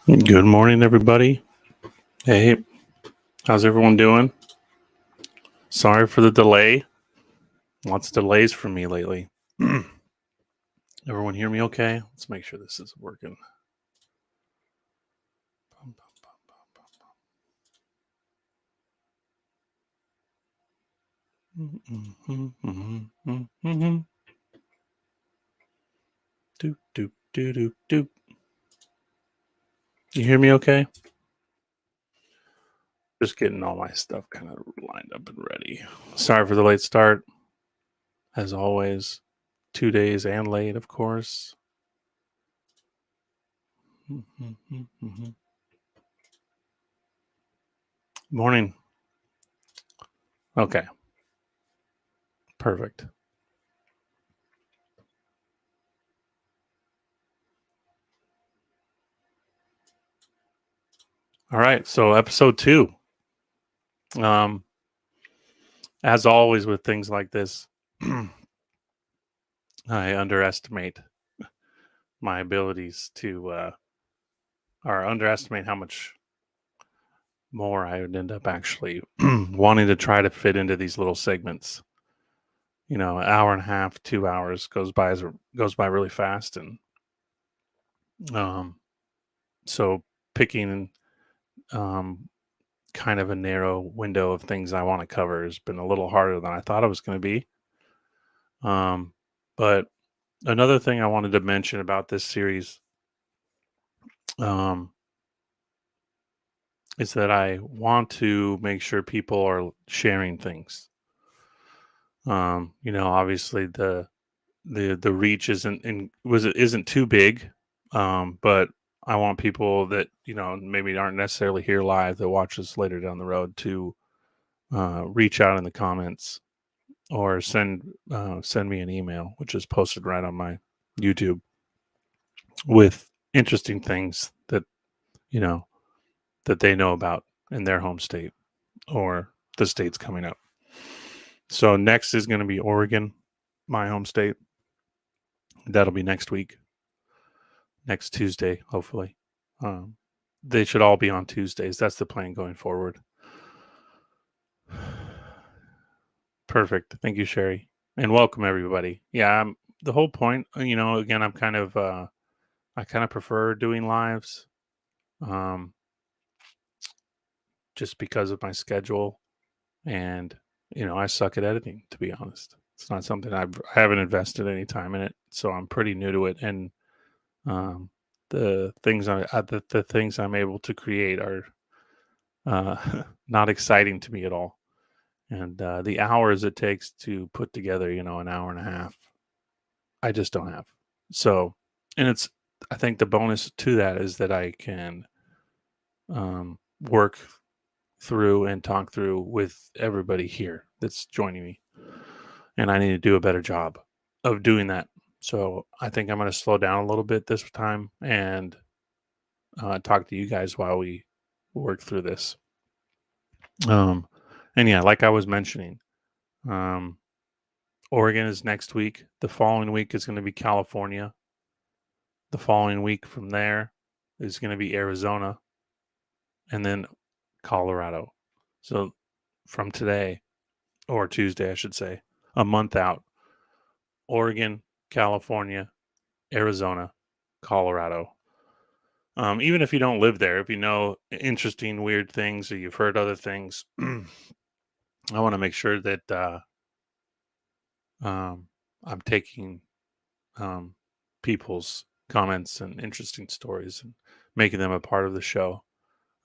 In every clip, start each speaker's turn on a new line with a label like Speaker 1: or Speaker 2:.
Speaker 1: Good morning, everybody. Hey, how's everyone doing? Sorry for the delay. Lots of delays for me lately. Everyone hear me okay? Let's make sure this is working. Doop, doop, doop, doop, doop. You hear me okay? Just getting all my stuff kind of lined up and ready. Sorry for the late start. As always, 2 days and late, of course. Morning. Okay. Perfect. All right. So episode 2. As always with things like this, I underestimate my abilities to, or underestimate how much more I would end up actually wanting to try to fit into these little segments. An hour and a half, 2 hours goes by really fast, and um, so picking um, kind of a narrow window of things I want to cover has been a little harder than I thought it was going to be. But another thing I wanted to mention about this series um, is that I want to make sure people are sharing things. Obviously the reach isn't too big, but I want people that maybe aren't necessarily here live that watch us later down the road to reach out in the comments or send me an email, which is posted right on my YouTube with interesting things that you know that they know about in their home state or the states coming up. So next is going to be Oregon, my home state. That'll be next week, next Tuesday, hopefully. Um, they should all be on Tuesdays. That's the plan going forward. Perfect. Thank you, Sherry, and welcome everybody. Yeah, the whole point. Again, I kind of prefer doing lives, um, just because of my schedule, and I suck at editing. To be honest, it's not something I haven't invested any time in it, so I'm pretty new to it, and um, the things I'm able to create are not exciting to me at all. And the hours it takes to put together, an hour and a half, I just don't have. So, and I think the bonus to that is that I can work through and talk through with everybody here that's joining me. And I need to do a better job of doing that. So I think I'm going to slow down a little bit this time and talk to you guys while we work through this. And yeah, like I was mentioning, um, Oregon is next week. The following week is going to be California. The following week from there is going to be Arizona and then Colorado. So from today, or Tuesday, I should say, a month out, Oregon, California, Arizona, Colorado. Even if you don't live there, if you know interesting, weird things or you've heard other things, I want to make sure that I'm taking um, people's comments and interesting stories and making them a part of the show.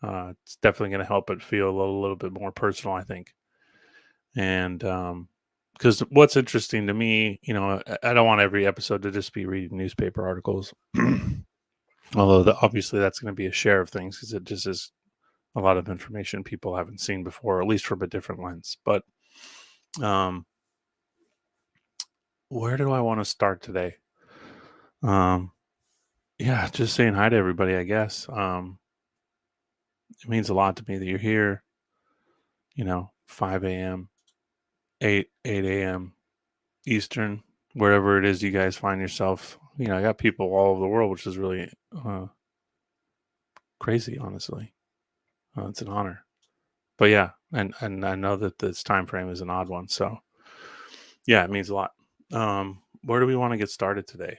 Speaker 1: It's definitely going to help it feel a little bit more personal, I think. And because what's interesting to me, I don't want every episode to just be reading newspaper articles. Although obviously that's going to be a share of things because it just is a lot of information people haven't seen before, at least from a different lens. But um, where do I want to start today? Um, yeah, just saying hi to everybody, I guess. It means a lot to me that you're here, 5 a.m., 8 a.m. Eastern, wherever it is you guys find yourself. I got people all over the world, which is really crazy, honestly. It's an honor. But yeah, and I know that this time frame is an odd one, so yeah, it means a lot. Where do we want to get started today?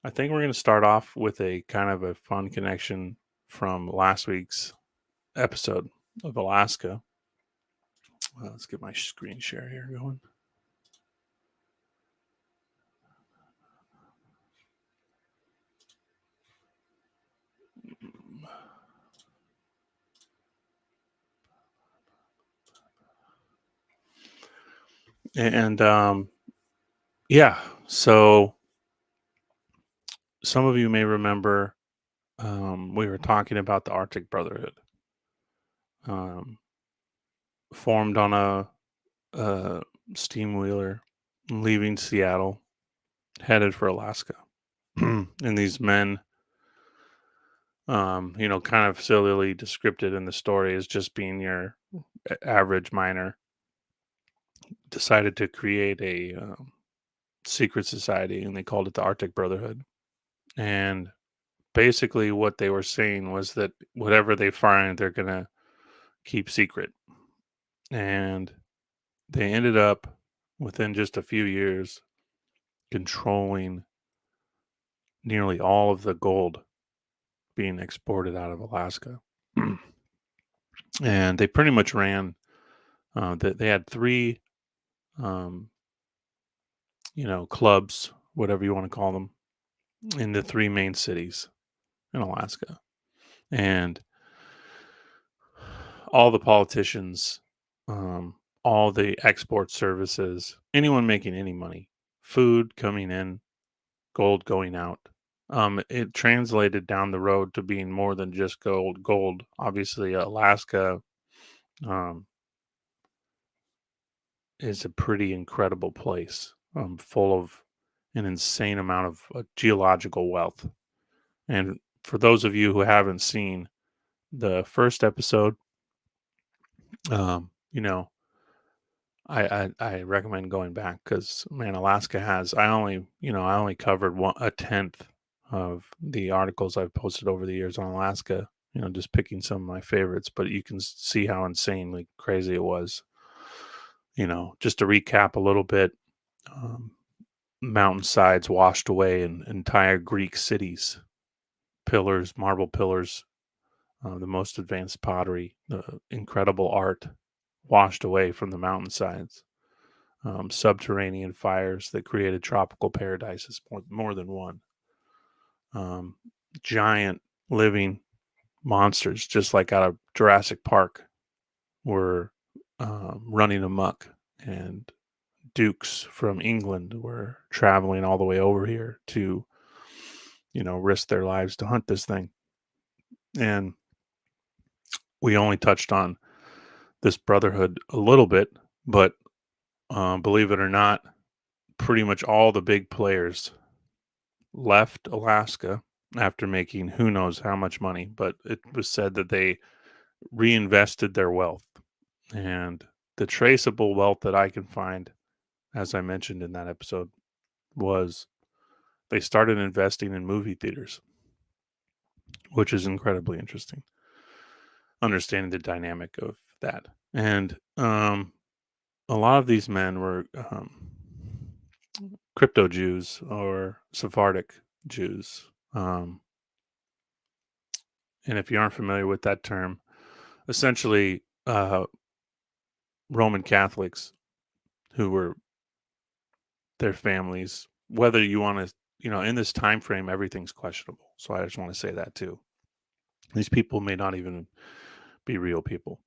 Speaker 1: I think we're going to start off with a kind of a fun connection from last week's episode of Alaska. Let's get my screen share here going. And yeah, so some of you may remember we were talking about the Arctic Brotherhood, um, formed on a steam wheeler, leaving Seattle, headed for Alaska. And these men, kind of sillily described in the story as just being your average miner, decided to create a secret society, and they called it the Arctic Brotherhood. And basically, what they were saying was that whatever they find, they're gonna keep secret. And they ended up, within just a few years, controlling nearly all of the gold being exported out of Alaska. And they pretty much ran. They had three, um, clubs, whatever you want to call them, in the three main cities in Alaska. And all the politicians, um, all the export services, anyone making any money, food coming in, gold going out. It translated down the road to being more than just gold. Gold, obviously, Alaska um, is a pretty incredible place, full of an insane amount of geological wealth. And for those of you who haven't seen the first episode, um, you know, I recommend going back because man, Alaska has I only covered a tenth of the articles I've posted over the years on Alaska. Just picking some of my favorites, but you can see how insanely crazy it was. Just to recap a little bit, um, mountainsides washed away and entire Greek cities, pillars, marble pillars, the most advanced pottery, the incredible art washed away from the mountainsides, subterranean fires that created tropical paradises, more than one, um, giant living monsters, just like out of Jurassic Park, were running amok, and dukes from England were traveling all the way over here to, risk their lives to hunt this thing. And we only touched on this brotherhood a little bit, but believe it or not, pretty much all the big players left Alaska after making who knows how much money, but it was said that they reinvested their wealth. And the traceable wealth that I can find, as I mentioned in that episode, was they started investing in movie theaters, which is incredibly interesting, understanding the dynamic of that. And a lot of these men were crypto Jews or Sephardic Jews. And if you aren't familiar with that term, essentially Roman Catholics who were their families, whether you want to, in this time frame, everything's questionable. So I just want to say that too. These people may not even be real people.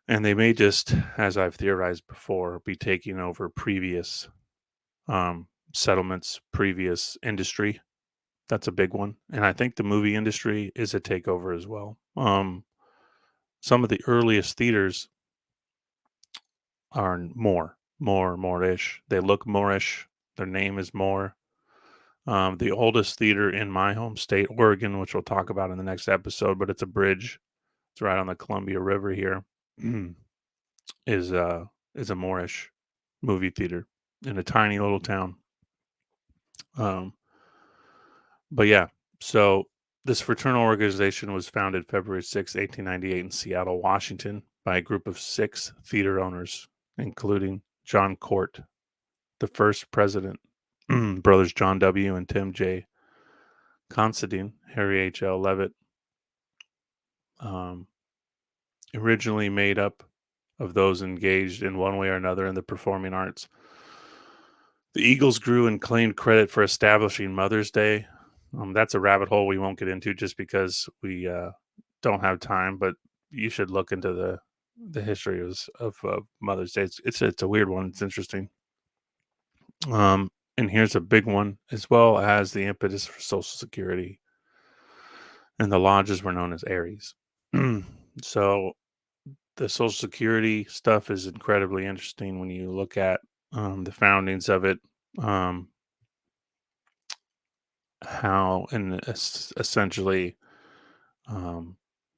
Speaker 1: And they may just, as I've theorized before, be taking over previous settlements, previous industry. That's a big one. And I think the movie industry is a takeover as well. Some of the earliest theaters are Moorish. They look Moorish. Their name is Moore. The oldest theater in my home state, Oregon, which we'll talk about in the next episode, but it's a bridge. It's right on the Columbia River here. is is a Moorish movie theater in a tiny little town. Um, but yeah, so This fraternal organization was founded February 6, 1898 in Seattle, Washington by a group of 6 theater owners, including John Court, the first president, brothers John W. and Tim J. Considine, Harry H. L. Levitt, um, originally made up of those engaged in one way or another in the performing arts. The Eagles grew and claimed credit for establishing Mother's Day. That's a rabbit hole we won't get into just because we don't have time, but you should look into the history of Mother's Day. It's a weird one. It's interesting. And here's a big one, as well as the impetus for Social Security. And the lodges were known as Aries. So the Social Security stuff is incredibly interesting when you look at the foundings of it. How and essentially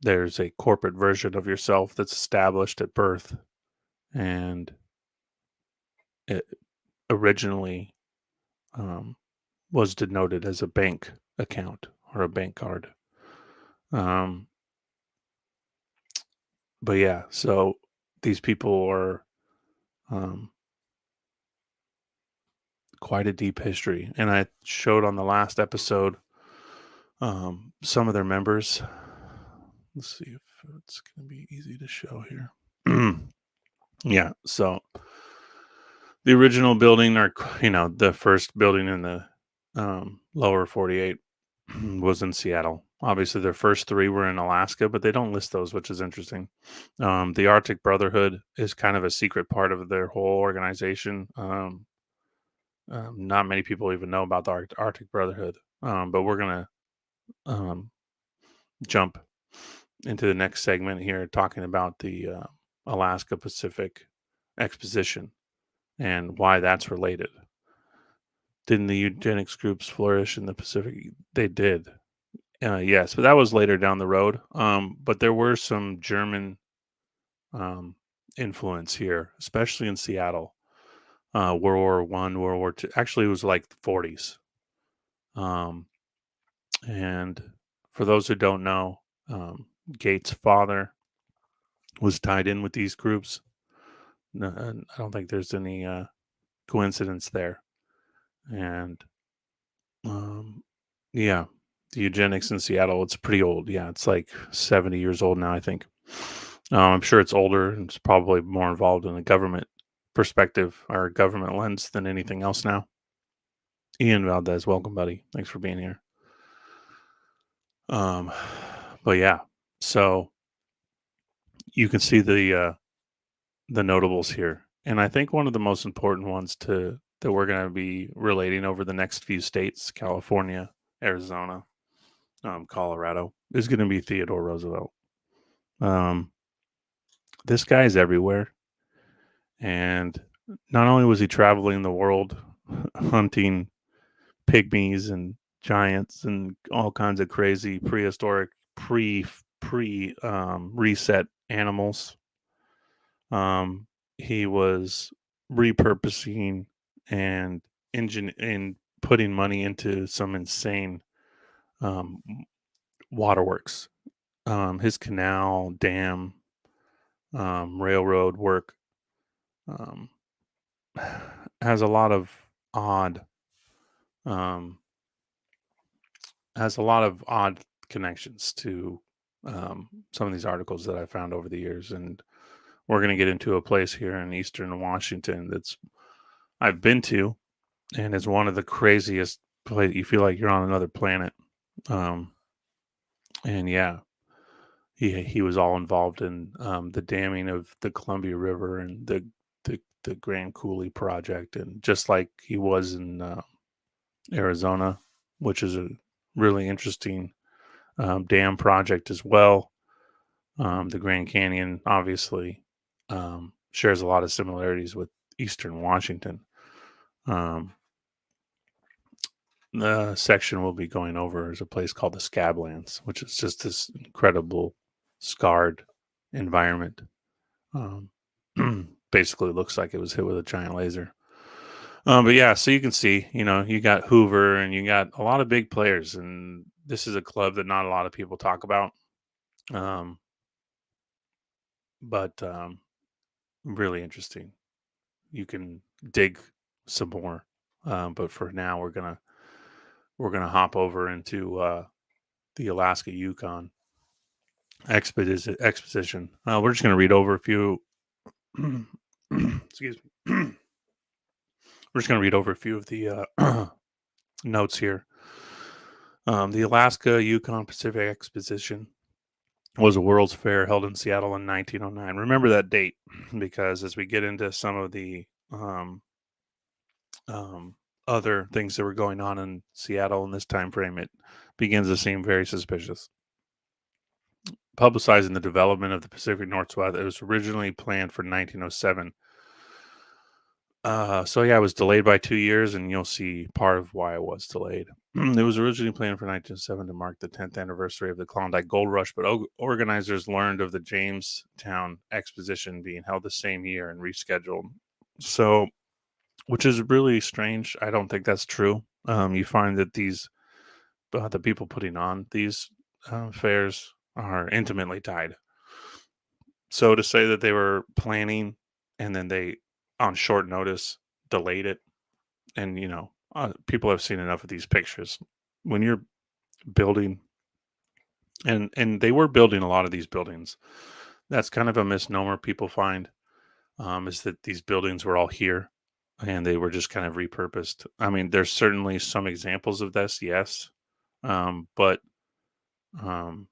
Speaker 1: there's a corporate version of yourself that's established at birth, and it originally um, was denoted as a bank account or a bank card. But yeah, so these people are um, quite a deep history, and I showed on the last episode some of their members. Let's see if it's going to be easy to show here. Yeah, so the original building, or the first building in the lower 48, was in Seattle. Obviously, their first 3 were in Alaska, but they don't list those, which is interesting. The Arctic Brotherhood is kind of a secret part of their whole organization. Not many people even know about the Arctic Brotherhood, but we're gonna jump into the next segment here, talking about the Alaska Pacific Exposition and why that's related. Didn't the eugenics groups flourish in the Pacific? They did. Yes, but that was later down the road. But there were some German influence here, especially in Seattle. World War One, World War Two. Actually, it was like the 40s. And for those who don't know, Gates' father was tied in with these groups. I don't think there's any coincidence there. And yeah, the eugenics in Seattle, it's pretty old. Yeah, it's like 70 years old now, I think. I'm sure it's older and it's probably more involved in a government perspective or government lens than anything else now. Ian Valdez, welcome, buddy. Thanks for being here. But yeah, so you can see the notables here, and I think one of the most important ones that we're going to be relating over the next few states, California, Arizona, Colorado, is going to be Theodore Roosevelt. This guy's everywhere, and not only was he traveling the world hunting pygmies and giants and all kinds of crazy prehistoric reset animals. He was repurposing and putting money into some insane waterworks. His canal, dam, railroad work has a lot of odd connections to some of these articles that I found over the years, and we're going to get into a place here in Eastern Washington that's I've been to, and is one of the craziest places. You feel like you're on another planet. And yeah, he was all involved in the damming of the Columbia River and the Grand Coulee project, and just like he was in Arizona, which is a really interesting dam project as well. The Grand Canyon obviously shares a lot of similarities with Eastern Washington. The section we'll be going over is a place called the Scablands, which is just this incredible scarred environment. Basically looks like it was hit with a giant laser. But yeah, so you can see, you got Hoover and you got a lot of big players, and this is a club that not a lot of people talk about, um, but really interesting. You can dig some more, but for now, we're gonna hop over into the Alaska Yukon exposition. We're just gonna read over a few. Excuse me. We're just gonna read over a few of the notes here. The Alaska Yukon Pacific Exposition was a World's Fair held in Seattle in 1909. Remember that date because as we get into some of the um, other things that were going on in Seattle in this time frame, it begins to seem very suspicious. Publicizing the development of the Pacific Northwest, it was originally planned for 1907. So yeah, it was delayed by 2 years, and you'll see part of why it was delayed. It was originally planned for 1907 to mark the 10th anniversary of the Klondike Gold Rush, but organizers learned of the Jamestown Exposition being held the same year and rescheduled. So, which is really strange. I don't think that's true. You find that the people putting on these fairs are intimately tied. So to say that they were planning and then they, on short notice, delayed it, and people have seen enough of these pictures. When you're building, and they were building a lot of these buildings. That's kind of a misnomer people find, is that these buildings were all here and they were just kind of repurposed. I mean, there's certainly some examples of this, yes, but um,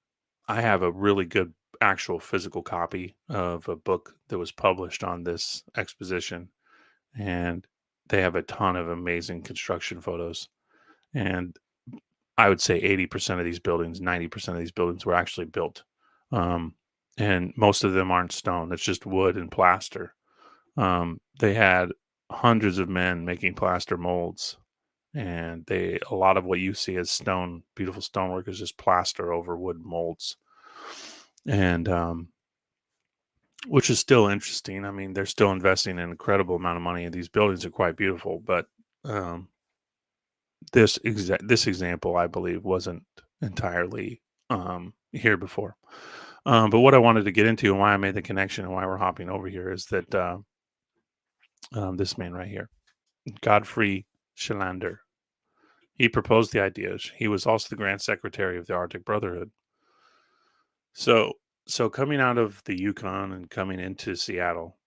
Speaker 1: I have a really good actual physical copy of a book that was published on this exposition, and they have a ton of amazing construction photos. And I would say 80% of these buildings, 90% of these buildings were actually built. Um, and most of them aren't stone, it's just wood and plaster. They had hundreds of men making plaster molds, and a lot of what you see as stone, beautiful stonework, is just plaster over wood molds. And which is still interesting. I mean, they're still investing an incredible amount of money, and these buildings are quite beautiful. But um, this example, I believe, wasn't entirely here before. But what I wanted to get into and why I made the connection and why we're hopping over here is that this man right here, Godfrey Schelander, he proposed the ideas. He was also the Grand Secretary of the Arctic Brotherhood. So, so coming out of the Yukon and coming into Seattle,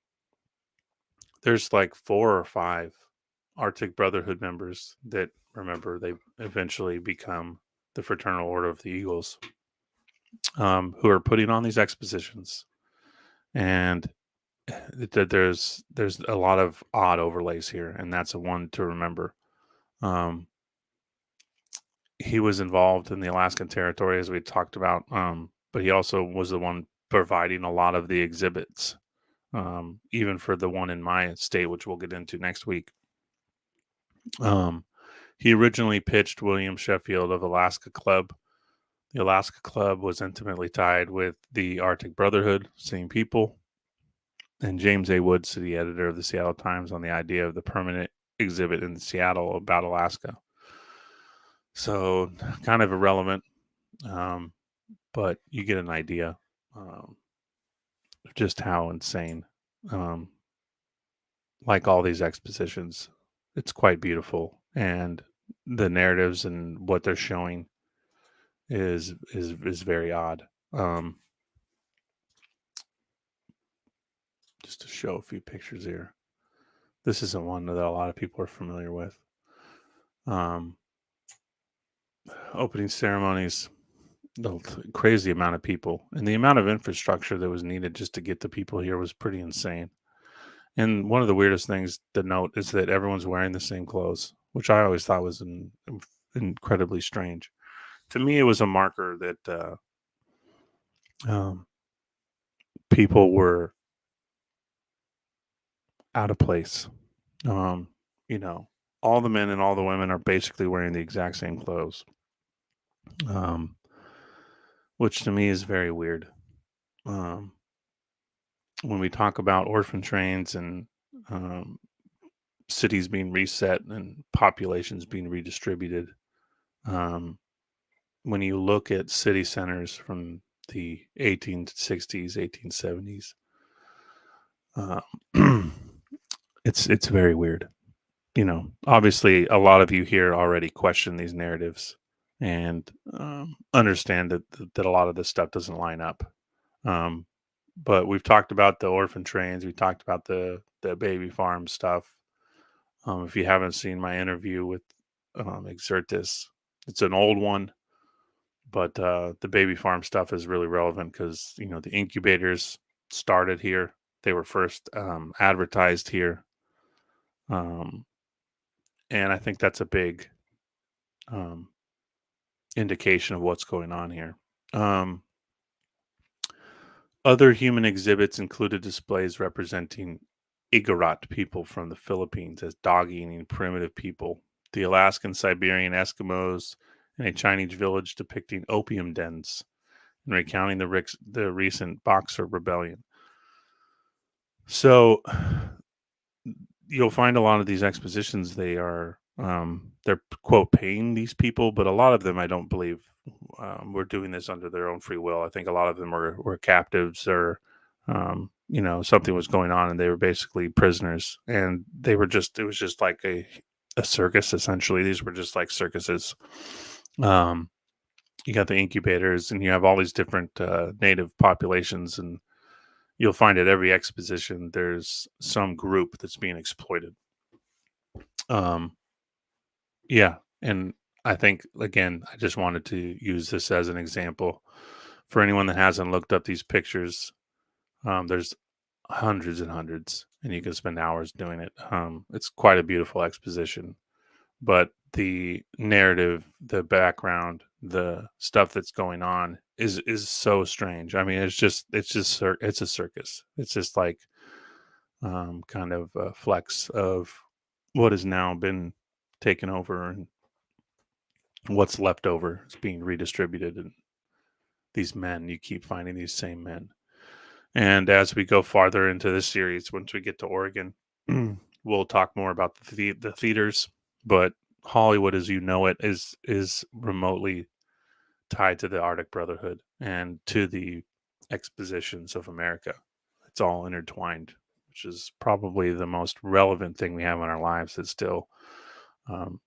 Speaker 1: there's like 4 or 5 Arctic Brotherhood members that, remember, they eventually become the Fraternal Order of the Eagles, who are putting on these expositions, and there's a lot of odd overlays here, and that's a one to remember. Um, he was involved in the Alaskan Territory, as we talked about, but he also was the one providing a lot of the exhibits, even for the one in my state, which we'll get into next week. Um, he originally pitched William Sheffield of Alaska Club. The Alaska Club was intimately tied with the Arctic Brotherhood, same people, and James A. Woods, the editor of the Seattle Times, on the idea of the permanent exhibit in Seattle about Alaska. So, kind of irrelevant, um, but you get an idea of just how insane. Um, like all these expositions, it's quite beautiful, and the narratives and what they're showing is very odd. Just to show a few pictures here. This isn't one that a lot of people are familiar with. Um, Opening ceremonies, the crazy amount of people, and the amount of infrastructure that was needed just to get the people here was pretty insane. And one of the weirdest things to note is that everyone's wearing the same clothes, which I always thought was incredibly strange. To me, it was a marker that um, people were out of place. Um, you know, all the men and all the women are basically wearing the exact same clothes, um, which to me is very weird. Um, when we talk about orphan trains and um, cities being reset and populations being redistributed, um, when you look at city centers from the 1860s, 1870s, uh, it's very weird. Obviously, a lot of you here already question these narratives and understand that a lot of this stuff doesn't line up. Um, but we've talked about the orphan trains. We talked about the baby farm stuff. If you haven't seen my interview with Exert This, it's an old one, but the baby farm stuff is really relevant because the incubators started here. They were first advertised here, um, and I think that's a big um, indication of what's going on here. Um, Other human exhibits included displays representing Igorot people from the Philippines as dog-eating primitive people, the Alaskan Siberian Eskimos, and a Chinese village depicting opium dens and recounting the recent Boxer rebellion. So you'll find a lot of these expositions, they're quote paying these people, but a lot of them I don't believe were doing this under their own free will. I think a lot of them were captives, or something was going on and they were basically prisoners, and it was just like a circus essentially. These were just like circuses. um you got the incubators and you have all these different native populations, and you'll find at every exposition there's some group that's being exploited. um Yeah, and I think again, I just wanted to use this as an example for anyone that hasn't looked up these pictures. There's hundreds and hundreds, and you can spend hours doing it. It's quite a beautiful exposition, but the narrative, the background, the stuff that's going on is so strange. I mean, it's a circus. It's just like kind of a flex of what has now been taken over, and what's left over is being redistributed, and these men, you keep finding these same men. And as we go farther into this series, once we get to Oregon, we'll talk more about the theaters. But Hollywood as you know it is remotely tied to the Arctic Brotherhood and to the expositions of America. It's all intertwined, which is probably the most relevant thing we have in our lives that still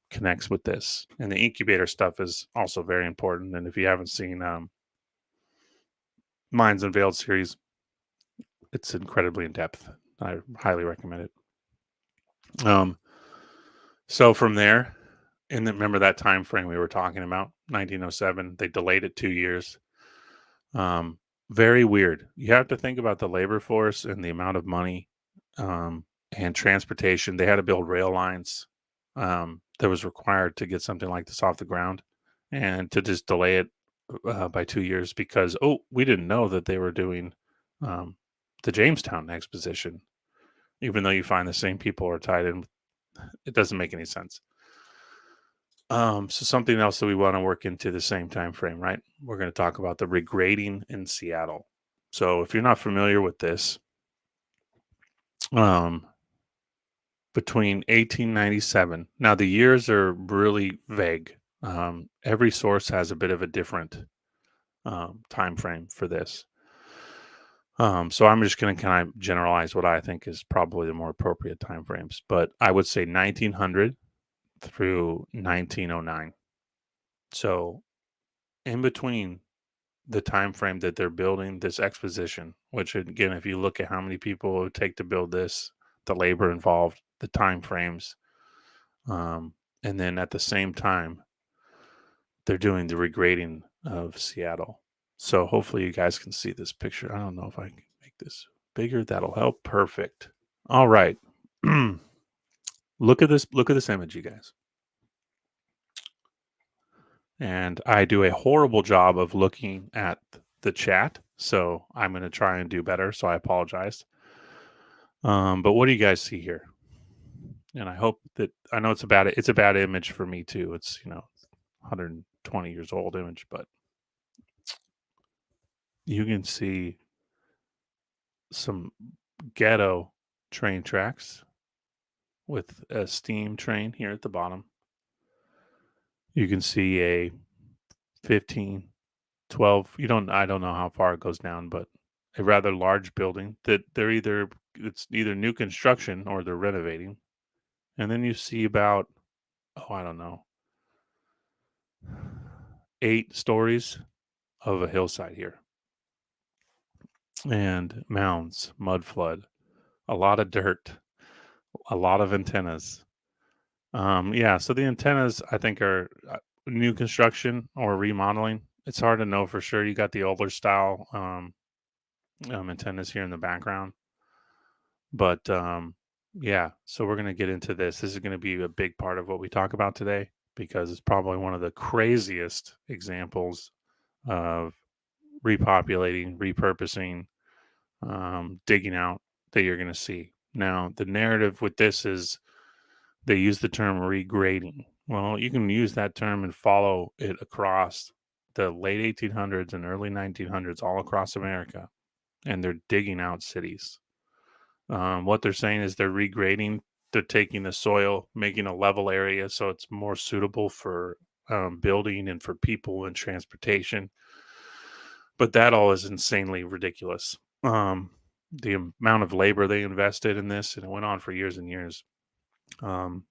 Speaker 1: connects with this. And the incubator stuff is also very important. And if you haven't seen Minds Unveiled series, it's incredibly in depth. I highly recommend it. So from there, and then remember that time frame we were talking about, 1907. They delayed it 2 years. Um, Very weird. You have to think about the labor force and the amount of money um, and transportation. They had to build rail lines that was required to get something like this off the ground, and to just delay it by 2 years because we didn't know that they were doing um, the Jamestown exposition, even though you find the same people are tied in. It doesn't make any sense. So something else that we want to work into the same time frame, right? We're going to talk about the regrading in Seattle. So if you're not familiar with this, um, between 1897, now the years are really vague. Every source has a bit of a different time frame for this. So I'm just going to kind of generalize what I think is probably the more appropriate time frames, but I would say 1900 through 1909. So in between the time frame that they're building this exposition, which again, if you look at how many people it would take to build this, the labor involved, the time frames, um, and then at the same time they're doing the regrading of Seattle. So hopefully you guys can see this picture. I don't know if I can make this bigger. That'll help. Perfect. All right. Look at this. Look at this image, you guys. And I do a horrible job of looking at the chat, so I'm going to try and do better. So I apologize. But what do you guys see here? And I hope that I know it's a bad image for me too. It's 120 years old image, but you can see some ghetto train tracks with a steam train here at the bottom. You can see a 15, 12. I don't know how far it goes down, but a rather large building that it's either new construction or they're renovating. And then you see about, oh, I don't know, 8 stories of a hillside here and mounds, mud flood, a lot of dirt, a lot of antennas. Yeah, so the antennas I think are new construction or remodeling. It's hard to know for sure. You got the older style antennas here in the background, but yeah. So we're gonna get into this. This is gonna be a big part of what we talk about today because it's probably one of the craziest examples of repopulating, repurposing, digging out that you're gonna see. Now, the narrative with this is they use the term regrading. Well, you can use that term and follow it across the late 1800s and early 1900s all across America, and they're digging out cities. What they're saying is they're regrading. They're taking the soil, making a level area so it's more suitable for building and for people and transportation. But that all is insanely ridiculous. The amount of labor they invested in this, and it went on for years and years. Um,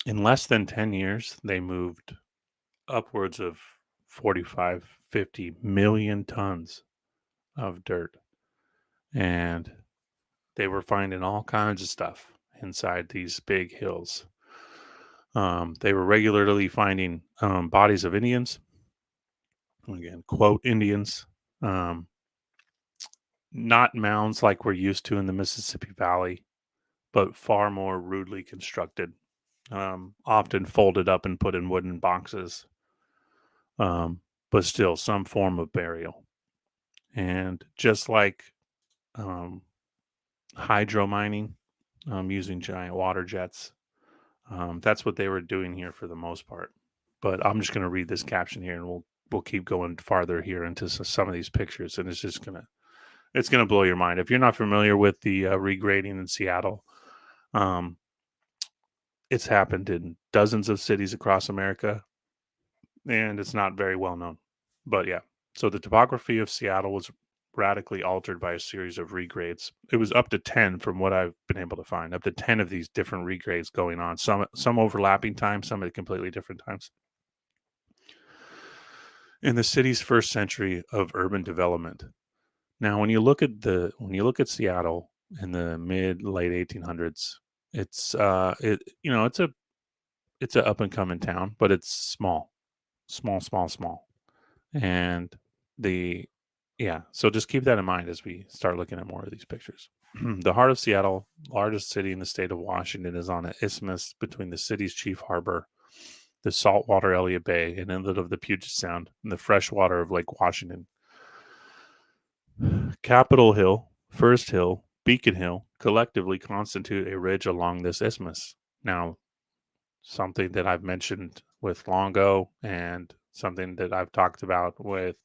Speaker 1: in less than 10 years, they moved upwards of 45, 50 million tons of dirt. And they were finding all kinds of stuff inside these big hills. They were regularly finding bodies of Indians, again, quote, Indians, um, not mounds like we're used to in the Mississippi Valley, but far more rudely constructed, often folded up and put in wooden boxes, but still some form of burial. And just like um, hydro mining, using giant water jets, that's what they were doing here for the most part. But I'm just going to read this caption here, and we'll keep going farther here into some of these pictures, and it's gonna blow your mind if you're not familiar with the regrading in Seattle. Um, it's happened in dozens of cities across America, and it's not very well known. But yeah, so the topography of Seattle was radically altered by a series of regrades. It was up to 10 from what I've been able to find, up to 10 of these different regrades going on, some overlapping times, some at completely different times. In the city's first century of urban development. Now, when you look at Seattle in the mid late 1800s, it's a up and coming town, but it's small, small, and the yeah. So just keep that in mind as we start looking at more of these pictures. The heart of Seattle, largest city in the state of Washington, is on an isthmus between the city's chief harbor, the saltwater Elliott Bay, and inlet of the Puget Sound, and the freshwater of Lake Washington. Capitol Hill, First Hill, Beacon Hill collectively constitute a ridge along this isthmus. Now, something that I've mentioned with Longo and something that I've talked about with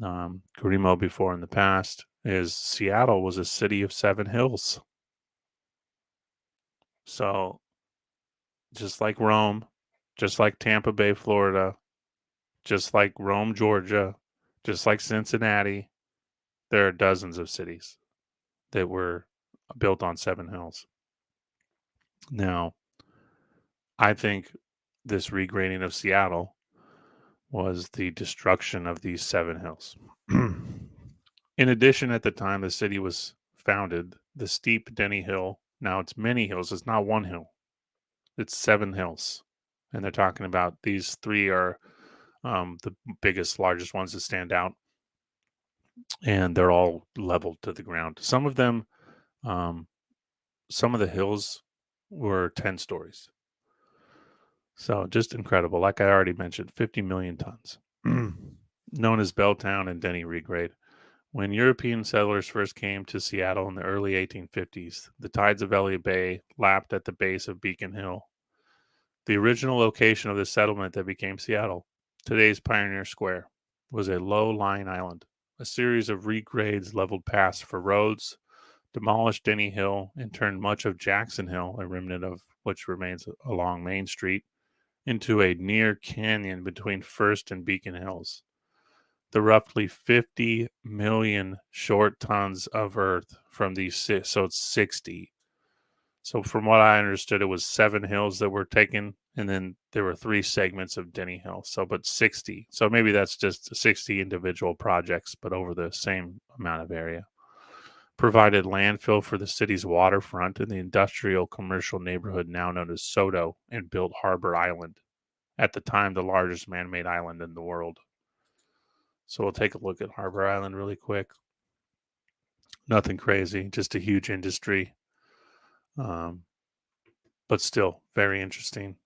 Speaker 1: Carimo before in the past is Seattle was a city of 7 hills. So, just like Rome, just like Tampa Bay, Florida, just like Rome, Georgia, just like Cincinnati, there are dozens of cities that were built on 7 hills. Now, I think this regrading of Seattle was the destruction of these 7 hills. In addition, at the time the city was founded, the steep Denny Hill, now it's many hills, it's not one hill, it's 7 hills. And they're talking about these three are the biggest, largest ones that stand out, and they're all leveled to the ground. Um, some of the hills were 10 stories. So just incredible. Like I already mentioned, 50 million tons. Known as Belltown and Denny Regrade. When European settlers first came to Seattle in the early 1850s, the tides of Elliott Bay lapped at the base of Beacon Hill. The original location of the settlement that became Seattle, today's Pioneer Square, was a low-lying island. A series of regrades leveled paths for roads, demolished Denny Hill, and turned much of Jackson Hill, a remnant of which remains along Main Street, into a near canyon between First and Beacon Hills. The roughly 50 million short tons of earth from these six, so it's 60. So from what I understood, it was 7 hills that were taken, and then there were 3 segments of Denny Hill. So, but 60. So maybe that's just 60 individual projects, but over the same amount of area. Provided landfill for the city's waterfront in the industrial commercial neighborhood now known as Soto, and built Harbor Island, at the time the largest man-made island in the world. So we'll take a look at Harbor Island really quick. Nothing crazy, just a huge industry, but still very interesting.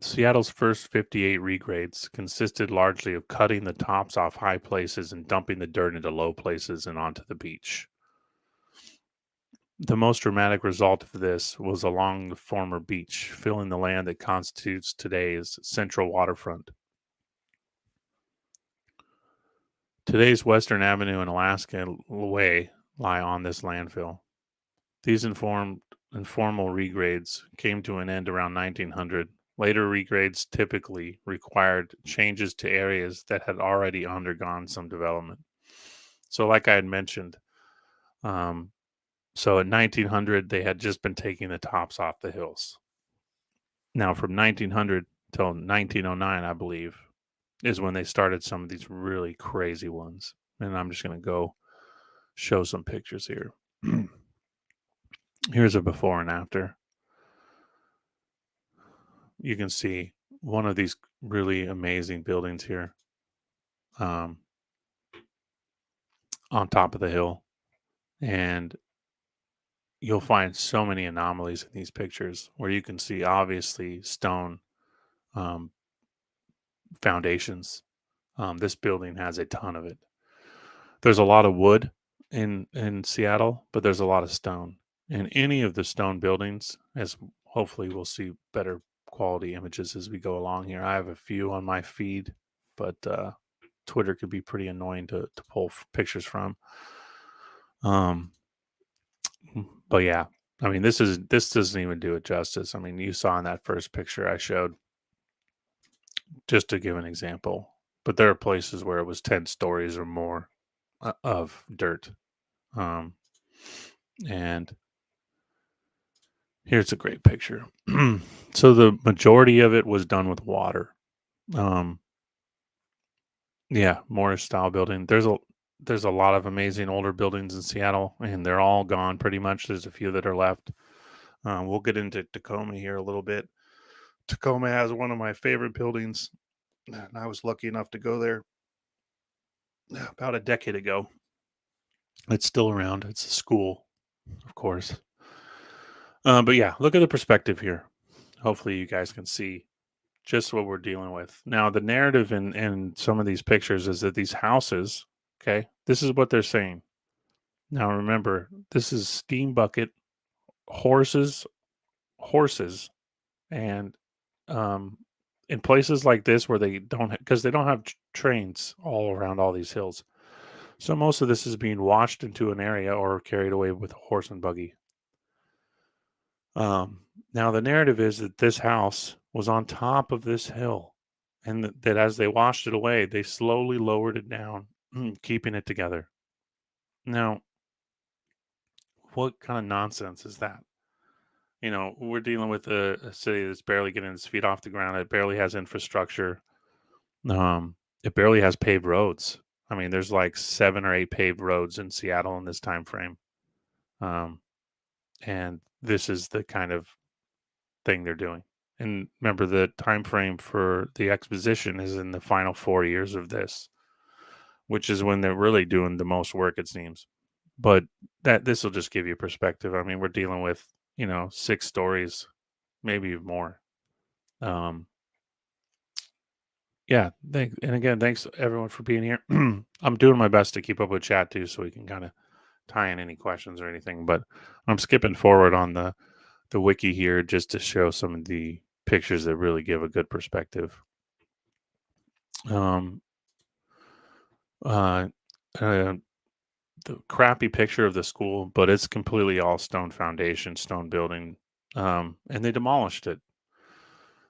Speaker 1: Seattle's first 58 regrades consisted largely of cutting the tops off high places and dumping the dirt into low places and onto the beach. The most dramatic result of this was along the former beach, filling the land that constitutes today's central waterfront. Today's Western Avenue and Alaska Way lie on this landfill. These informal regrades came to an end around 1900. Later regrades typically required changes to areas that had already undergone some development. So, like I had mentioned, so in 1900, they had just been taking the tops off the hills. Now, from 1900 till 1909, I believe, is when they started some of these really crazy ones. And I'm just going to go show some pictures here. Here's a before and after. You can see one of these really amazing buildings here, on top of the hill. And you'll find so many anomalies in these pictures where you can see obviously stone um, foundations. This building has a ton of it. There's a lot of wood in Seattle, but there's a lot of stone. And any of the stone buildings, as hopefully we'll see better quality images as we go along here. I have a few on my feed, but Twitter could be pretty annoying to pull pictures from. But yeah, I mean, this doesn't even do it justice. I mean, you saw in that first picture I showed, just to give an example. But there are places where it was 10 stories or more of dirt. And here's a great picture. So the majority of it was done with water. Yeah, Morris style building. There's a lot of amazing older buildings in Seattle, and they're all gone pretty much. There's a few that are left. We'll get into Tacoma here a little bit. Tacoma has one of my favorite buildings, and I was lucky enough to go there about a decade ago. It's still around. It's a school, of course. But yeah, look at the perspective here. Hopefully, you guys can see just what we're dealing with. Now, the narrative in some of these pictures is that these houses, okay, this is what they're saying. Now, remember, this is steam bucket, horses, and in places like this where they don't, because they don't have trains all around all these hills. So most of this is being washed into an area or carried away with a horse and buggy. Now the narrative is that this house was on top of this hill, and that as they washed it away, they slowly lowered it down, keeping it together. Now, what kind of nonsense is that? You know, we're dealing with a city that's barely getting its feet off the ground. It barely has infrastructure. It barely has paved roads. I mean, there's like 7 or 8 paved roads in Seattle in this time frame. And this is the kind of thing they're doing. And remember, the time frame for the exposition is in the final 4 years of this, which is when they're really doing the most work, it seems. But this will just give you perspective. I mean, we're dealing with 6 stories, maybe more. Yeah, and again, thanks everyone for being here. I'm doing my best to keep up with chat too, so we can kind of tie in any questions or anything. But I'm skipping forward on the wiki here just to show some of the pictures that really give a good perspective. Um, uh, the crappy picture of the school, but it's completely all stone foundation, stone building, and they demolished it.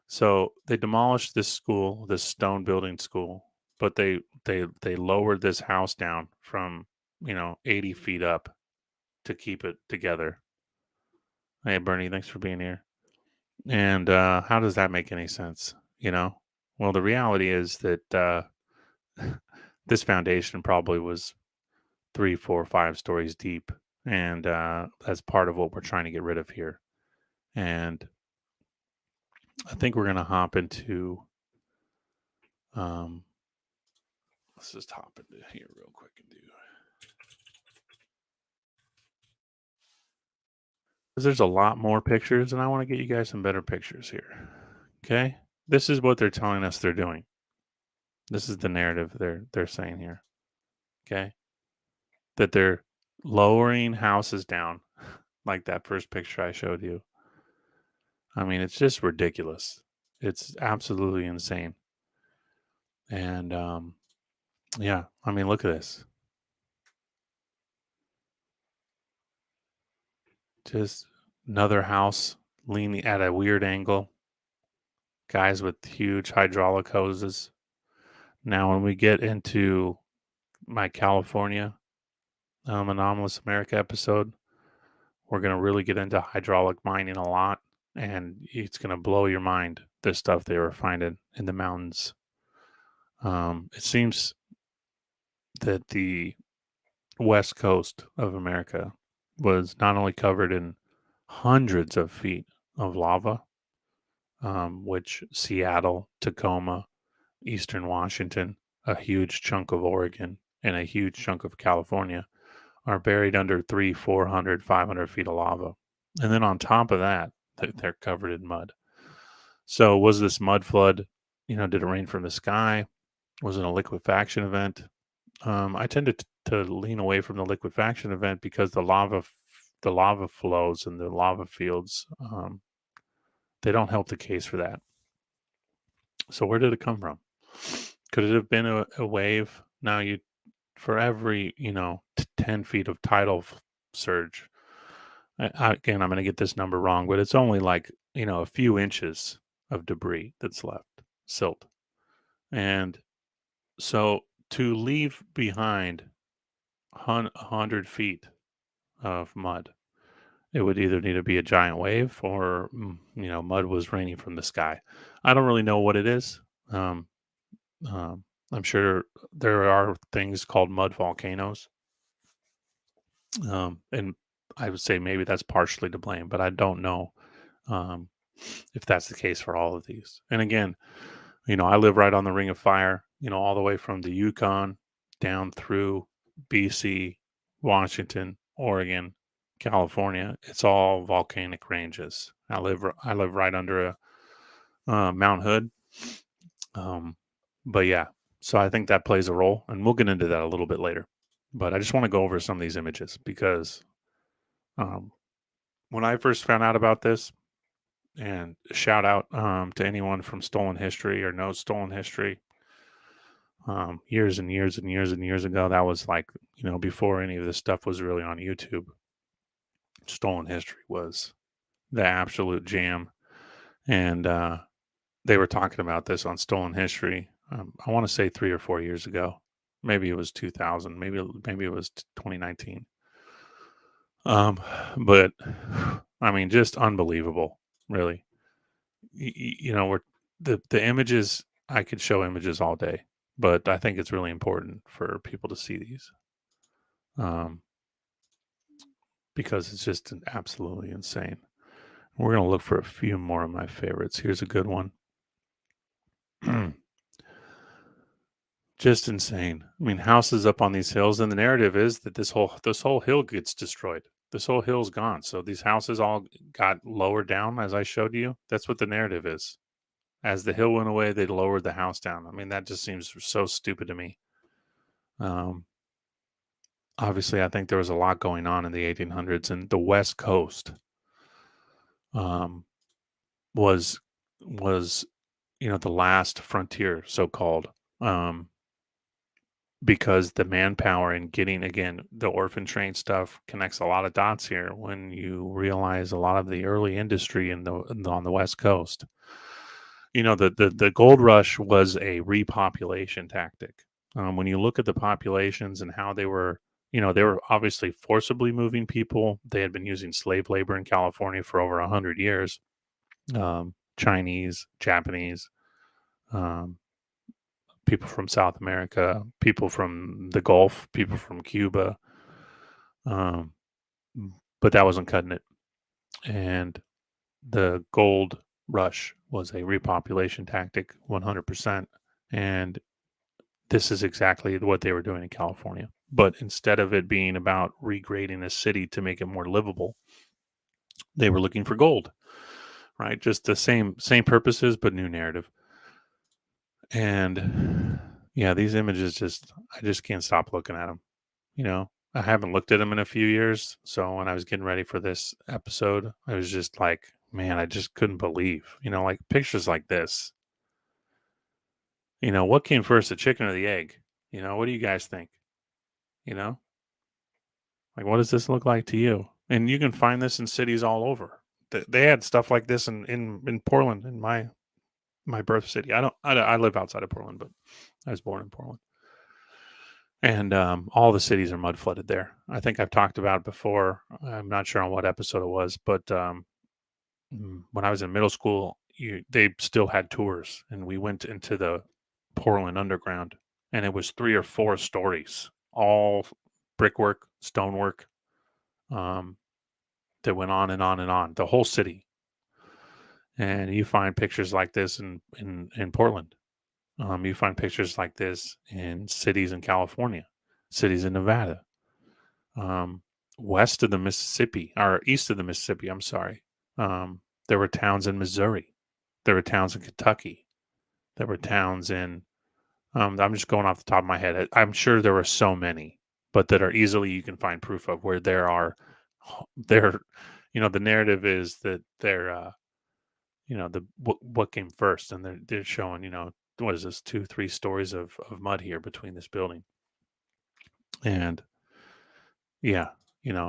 Speaker 1: So they demolished this school, this stone building school, but they lowered this house down from 80 feet up to keep it together. Hey Bernie, thanks for being here. And how does that make any sense? Well, the reality is that this foundation probably was 3, 4, 5 stories deep, and that's part of what we're trying to get rid of here. And I think we're gonna hop into. Um, let's just hop into here real quick and do. Because there's a lot more pictures, and I want to get you guys some better pictures here. Okay, this is what they're telling us they're doing. This is the narrative they're saying here. Okay, that they're lowering houses down, like that first picture I showed you. I mean, it's just ridiculous. It's absolutely insane. And yeah, I mean, look at this. Just another house leaning at a weird angle. Guys with huge hydraulic hoses. Now, when we get into my California Anomalous America episode, we're going to really get into hydraulic mining a lot, and it's going to blow your mind, this stuff they were finding in the mountains. It seems that the west coast of America was not only covered in hundreds of feet of lava, which Seattle, Tacoma, Eastern Washington, a huge chunk of Oregon, and a huge chunk of California are buried under 300, 400, 500 feet of lava. And then on top of that, they're covered in mud. So was this mud flood, did it rain from the sky? Was it a liquefaction event? I tend to lean away from the liquefaction event because the lava flows and the lava fields, they don't help the case for that. So where did it come from? Could it have been a wave? Now for every 10 feet of tidal surge. Again, I'm going to get this number wrong, but it's only like a few inches of debris that's left, silt, and so to leave behind 100 feet of mud, it would either need to be a giant wave or mud was raining from the sky. I don't really know what it is. Um, I'm sure there are things called mud volcanoes, and I would say maybe that's partially to blame, but I don't know um, if that's the case for all of these. And again, I live right on the Ring of Fire, all the way from the Yukon down through BC, Washington, Oregon, California. It's all volcanic ranges. I live right under a Mount Hood. Um, but yeah, so I think that plays a role, and we'll get into that a little bit later. But I just want to go over some of these images because um, when I first found out about this, and shout out to anyone from Stolen History or knows Stolen History, years and years and years and years ago, that was like, before any of this stuff was really on YouTube. Stolen History was the absolute jam. And they were talking about this on Stolen History. I want to say 3 or 4 years ago. Maybe it was 2000. Maybe it was 2019. Um, but I mean, just unbelievable, really. We're the images. I could show images all day, but I think it's really important for people to see these, um, because it's just absolutely insane. We're gonna look for a few more of my favorites. Here's a good one. Just insane. I mean, houses up on these hills, and the narrative is that this whole hill gets destroyed. This whole hill's gone. So these houses all got lowered down, as I showed you. That's what the narrative is. As the hill went away, they lowered the house down. I mean, that just seems so stupid to me. Um, Obviously, I think there was a lot going on in the 1800s, and the West Coast um, was was the last frontier, so called. Um, because the manpower and getting, again, the orphan train stuff connects a lot of dots here when you realize a lot of the early industry on the West Coast. The gold rush was a repopulation tactic. When you look at the populations and how they were obviously forcibly moving people. They had been using slave labor in California for over 100 years. Chinese, Japanese, um, people from South America, people from the Gulf, people from Cuba. Um, but that wasn't cutting it. And the gold rush was a repopulation tactic, 100%. And this is exactly what they were doing in California. But instead of it being about regrading a city to make it more livable, they were looking for gold, right? Just the same purposes, but new narrative. And yeah, these images I just can't stop looking at them. I haven't looked at them in a few years. So when I was getting ready for this episode, I was just like, man, I just couldn't believe, like pictures like this. What came first, the chicken or the egg? What do you guys think? You know, like, what does this look like to you? And you can find this in cities all over. They had stuff like this in Portland, in my birth city. I live outside of Portland, but I was born in Portland. And all the cities are mud flooded there. I think I've talked about it before. I'm not sure on what episode it was, but when I was in middle school, they still had tours, and we went into the Portland Underground, and it was 3 or 4 stories, all brickwork, stonework, um, that went on and on and on, the whole city. And you find pictures like this in Portland. You find pictures like this in cities in California, cities in Nevada, um, west of the Mississippi, or east of the Mississippi. I'm sorry. There were towns in Missouri. There were towns in Kentucky. There were towns in. I'm just going off the top of my head. I'm sure there were so many, but that are easily you can find proof of where there are. There, the narrative is that they're. What came first, and they're showing. What is this, 2, 3 stories of mud here between this building, and yeah,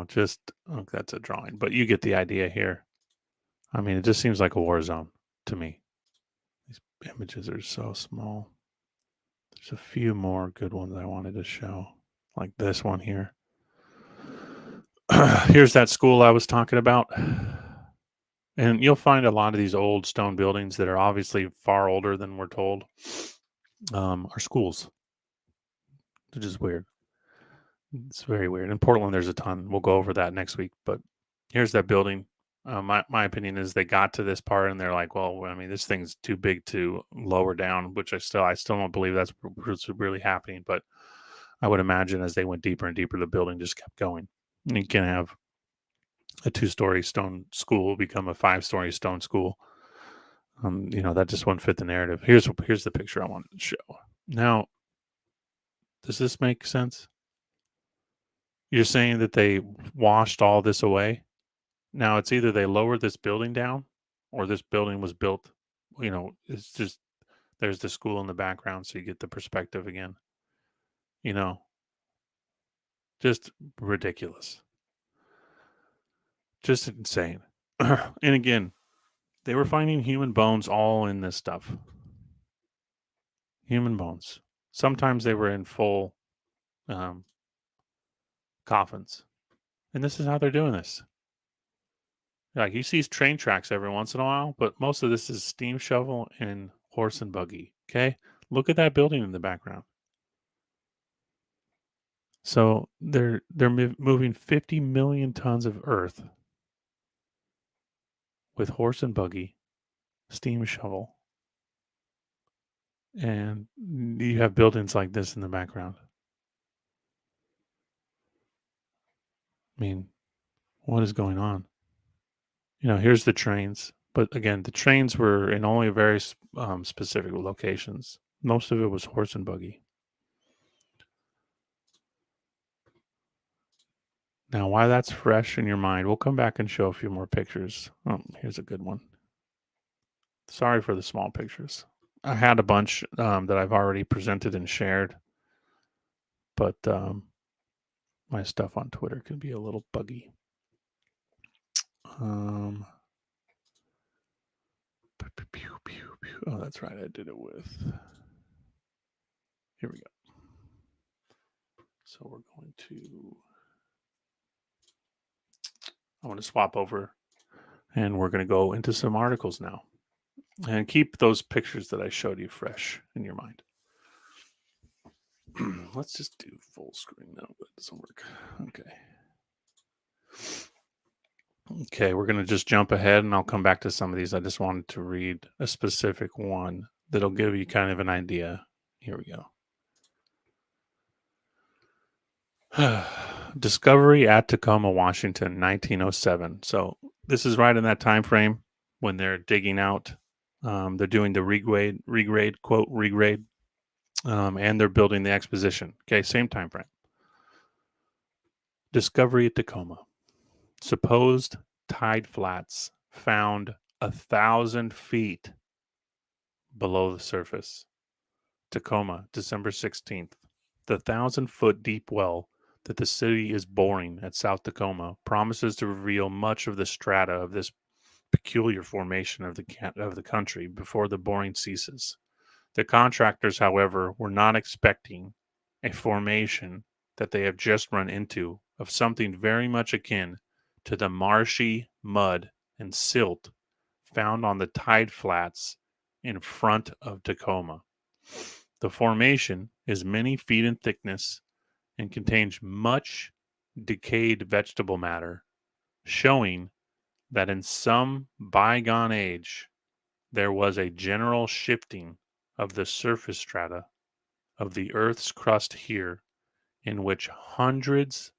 Speaker 1: just that's a drawing, but you get the idea here. I mean, it just seems like a war zone to me. These images are so small. There's a few more good ones I wanted to show, like this one here. Here's that school I was talking about. And you'll find a lot of these old stone buildings that are obviously far older than we're told, are schools, which is weird. It's very weird. In Portland, there's a ton. We'll go over that next week. But here's that building. My opinion is they got to this part and they're like, well, I mean, this thing's too big to lower down, which I still don't believe that's what's really happening. But I would imagine as they went deeper and deeper, the building just kept going. And you can have a 2-story stone school become a 5-story stone school. That just wouldn't fit the narrative. Here's the picture I wanted to show. Now, does this make sense? You're saying that they washed all this away? Now it's either they lowered this building down or this building was built, it's just there's the school in the background so you get the perspective again. You know, just ridiculous. Just insane. And again, they were finding human bones all in this stuff. Human bones. Sometimes they were in full um, coffins. And this is how they're doing this. Like, you see train tracks every once in a while, but most of this is steam shovel and horse and buggy. Okay, look at that building in the background. So they're moving 50 million tons of earth with horse and buggy, steam shovel, and you have buildings like this in the background. I mean, what is going on? Here's the trains, but again, the trains were in only very specific locations. Most of it was horse and buggy. Now, why that's fresh in your mind, we'll come back and show a few more pictures. Oh, here's a good one. Sorry for the small pictures. I had a bunch that I've already presented and shared. but my stuff on Twitter can be a little buggy. Oh, that's right. I did it with. Here we go. So we're going to. I want to swap over, and we're going to go into some articles now, and keep those pictures that I showed you fresh in your mind. Let's just do full screen. No, that doesn't work. Okay, we're going to just jump ahead and I'll come back to some of these. I just wanted to read a specific one that'll give you kind of an idea. Here we go. Discovery at Tacoma, Washington, 1907. So this is right in that time frame when they're digging out. They're doing the regrade, and they're building the exposition. Okay, same time frame. Discovery at Tacoma. Supposed tide flats found 1,000 feet below the surface. Tacoma, December 16th. The 1,000-foot deep well that the city is boring at South Tacoma promises to reveal much of the strata of this peculiar formation of the country before the boring ceases. The contractors, however, were not expecting a formation that they have just run into of something very much akin to the marshy mud and silt found on the tide flats in front of Tacoma. The formation is many feet in thickness and contains much decayed vegetable matter, showing that in some bygone age there was a general shifting of the surface strata of the Earth's crust here, in which hundreds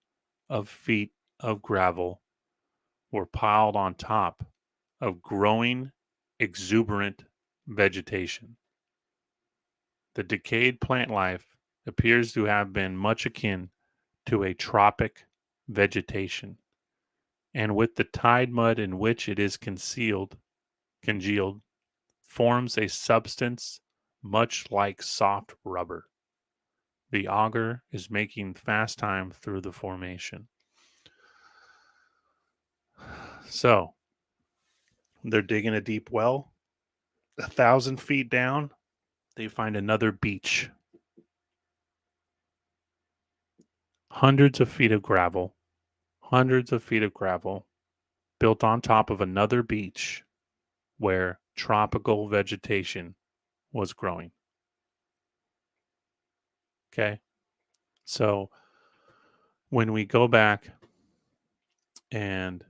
Speaker 1: of feet of gravel were piled on top of growing, exuberant vegetation. The decayed plant life appears to have been much akin to a tropic vegetation, and with the tide mud in which it is congealed, forms a substance much like soft rubber. The auger is making fast time through the formation. So, they're digging a deep well. 1,000 feet down, they find another beach. Hundreds of feet of gravel built on top of another beach where tropical vegetation was growing. Okay. So when we go back and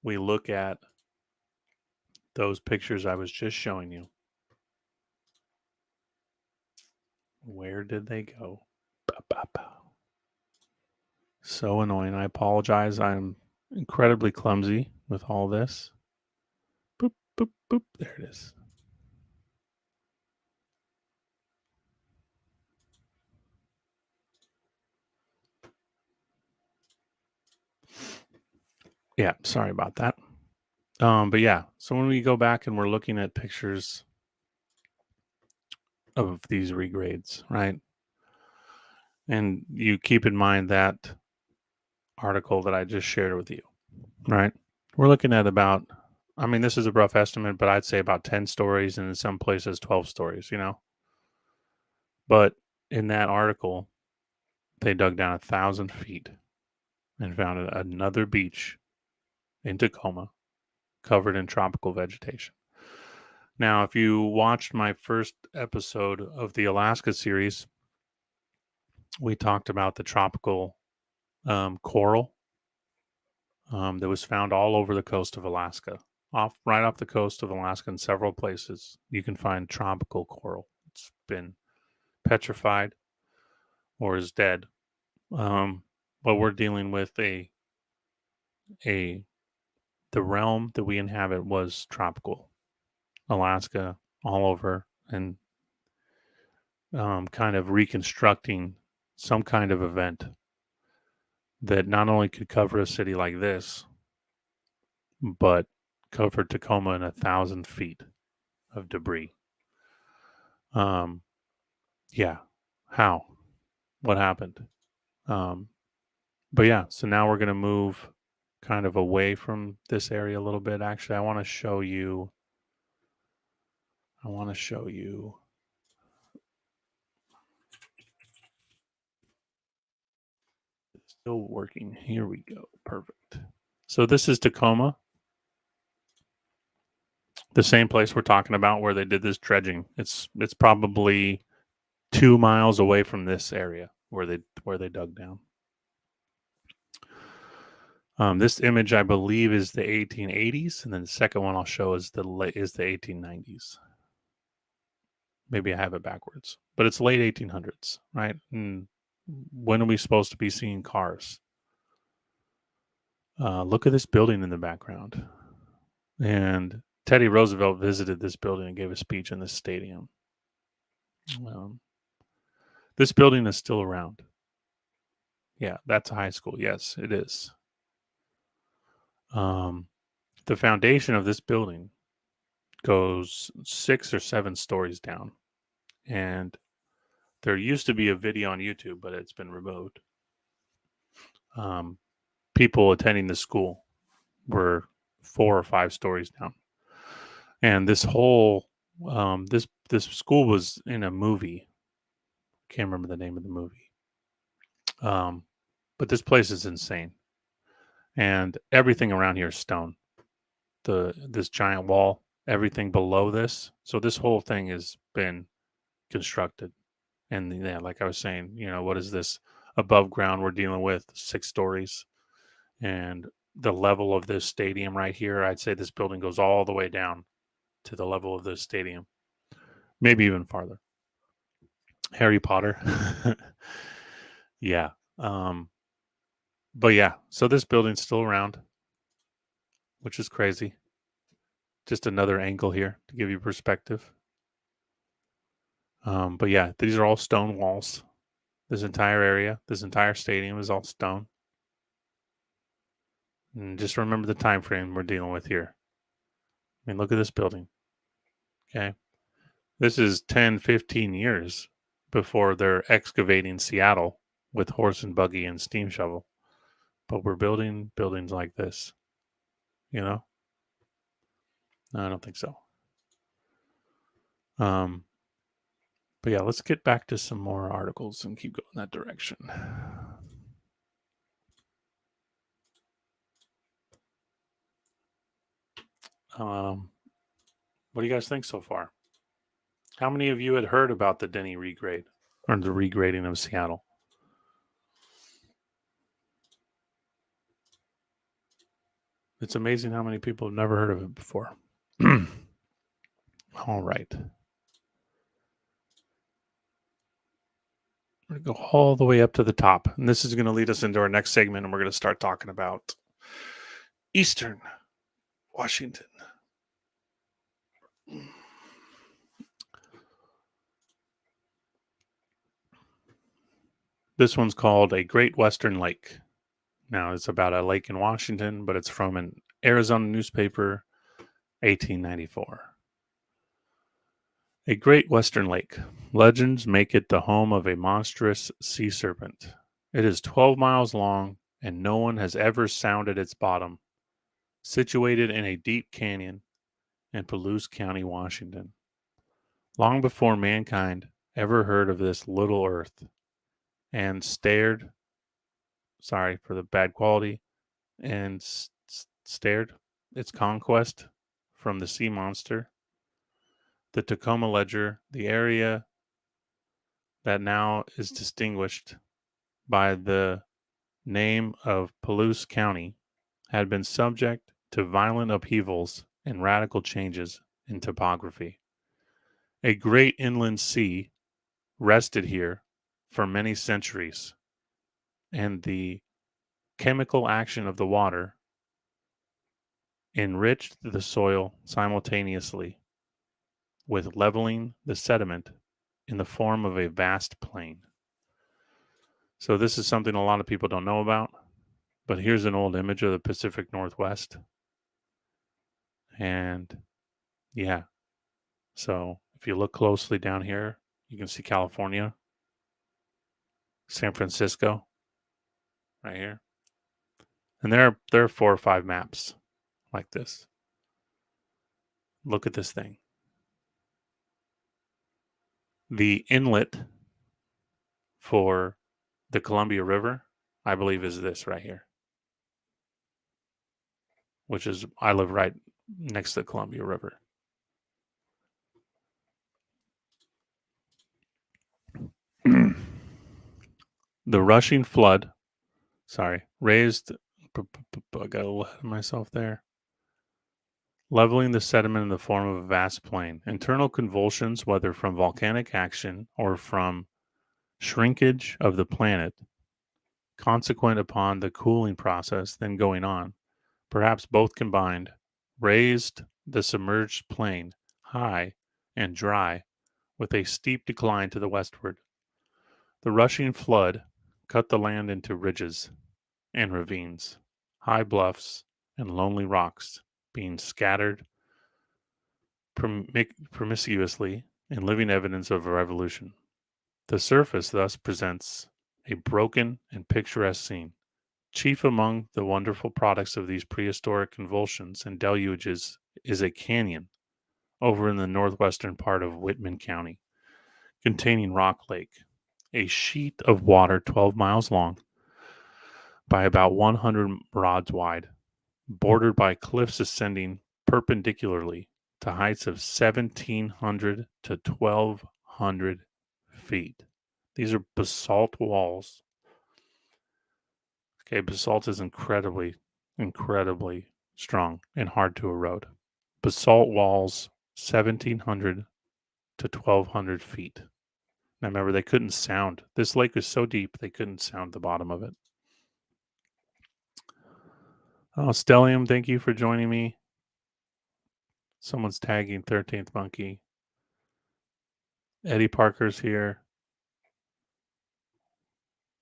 Speaker 1: we look at those pictures I was just showing you, where did they go? So annoying. I apologize. I'm incredibly clumsy with all this. Boop, boop, boop. There it is. Yeah, sorry about that. But yeah, so when we go back and we're looking at pictures of these regrades, right? And you keep in mind that article that I just shared with you, right? We're looking at about, I mean, this is a rough estimate, but I'd say about 10 stories and in some places 12 stories, But in that article, they dug down 1,000 feet and found another beach in Tacoma covered in tropical vegetation. Now, if you watched my first episode of the Alaska series, we talked about the tropical coral that was found all over the coast of Alaska. Right off the coast of Alaska in several places, you can find tropical coral. It's been petrified or is dead. But we're dealing with the realm that we inhabit was tropical. Alaska, all over, and kind of reconstructing some kind of event that not only could cover a city like this, but covered Tacoma in 1,000 feet of debris. Yeah. How? what happened. Um, but yeah, so now we're gonna move kind of away from this area a little bit. Actually, I want to show you. I want to show you. It's still working. Here we go. Perfect. So this is Tacoma, the same place we're talking about where they did this dredging. It's probably 2 miles away from this area where they dug down. This image, I believe, is the 1880s, and then the second one I'll show is the 1890s. Maybe I have it backwards, but it's late 1800s, right? And when are we supposed to be seeing cars? Look at this building in the background. And Teddy Roosevelt visited this building and gave a speech in this stadium. Um, this building is still around. Yeah, that's a high school. Yes, it is. Um, the foundation of this building goes 6 or 7 stories down. And there used to be a video on YouTube, but it's been removed. People attending the school were 4 or 5 stories down. And this whole this school was in a movie. Can't remember the name of the movie. But this place is insane, and everything around here is stone. This giant wall, everything below this. So this whole thing has been constructed. And yeah, like I was saying, what is this above ground we're dealing with? 6 stories, and the level of this stadium right here. I'd say this building goes all the way down to the level of this stadium, maybe even farther. Harry Potter. Yeah. But yeah, so this building's still around, which is crazy. Just another angle here to give you perspective. But yeah, these are all stone walls. This entire area, this entire stadium is all stone. And just remember the time frame we're dealing with here. I mean, look at this building. Okay. This is 10, 15 years before they're excavating Seattle with horse and buggy and steam shovel. But we're building buildings like this, you know? No, I don't think so. Um, but yeah, let's get back to some more articles and keep going that direction. What do you guys think so far? How many of you had heard about the Denny regrade or the regrading of Seattle? It's amazing how many people have never heard of it before. All right. We're going to go all the way up to the top. And this is going to lead us into our next segment, and we're going to start talking about Eastern Washington. This one's called A Great Western Lake. Now, it's about a lake in Washington, but it's from an Arizona newspaper, 1894. A great western lake. Legends make it the home of a monstrous sea serpent. It is 12 miles long, and no one has ever sounded its bottom. Situated in a deep canyon in Palouse County, Washington. Long before mankind ever heard of this little earth and sorry for the bad quality, and stared its conquest from the sea monster, the Tacoma Ledger, the area that now is distinguished by the name of Palouse County, had been subject to violent upheavals and radical changes in topography. A great inland sea rested here for many centuries, and the chemical action of the water enriched the soil simultaneously with leveling the sediment in the form of a vast plain. So, this is something a lot of people don't know about, but here's an old image of the Pacific Northwest. And yeah, so if you look closely down here, you can see California. San Francisco, right here. And there are 4 or 5 maps like this. Look at this thing. The inlet for the Columbia River, I believe, is this right here, which is, I live right next to the Columbia River. The rushing flood, raised, I got a little ahead of myself there, leveling the sediment in the form of a vast plain. Internal convulsions, whether from volcanic action or from shrinkage of the planet, consequent upon the cooling process then going on, perhaps both combined, raised the submerged plain high and dry with a steep decline to the westward. The rushing flood cut the land into ridges and ravines, high bluffs, and lonely rocks, being scattered promiscuously in living evidence of a revolution. The surface thus presents a broken and picturesque scene. Chief among the wonderful products of these prehistoric convulsions and deluges is a canyon over in the northwestern part of Whitman County, containing Rock Lake, a sheet of water 12 miles long by about 100 rods wide, bordered by cliffs ascending perpendicularly to heights of 1,700 to 1,200 feet. These are basalt walls. Okay, basalt is incredibly, incredibly strong and hard to erode. Basalt walls, 1,700 to 1,200 feet. Now remember, they couldn't sound. This lake is so deep, they couldn't sound the bottom of it. Oh, Stellium, thank you for joining me. Someone's tagging 13th Monkey. Eddie Parker's here.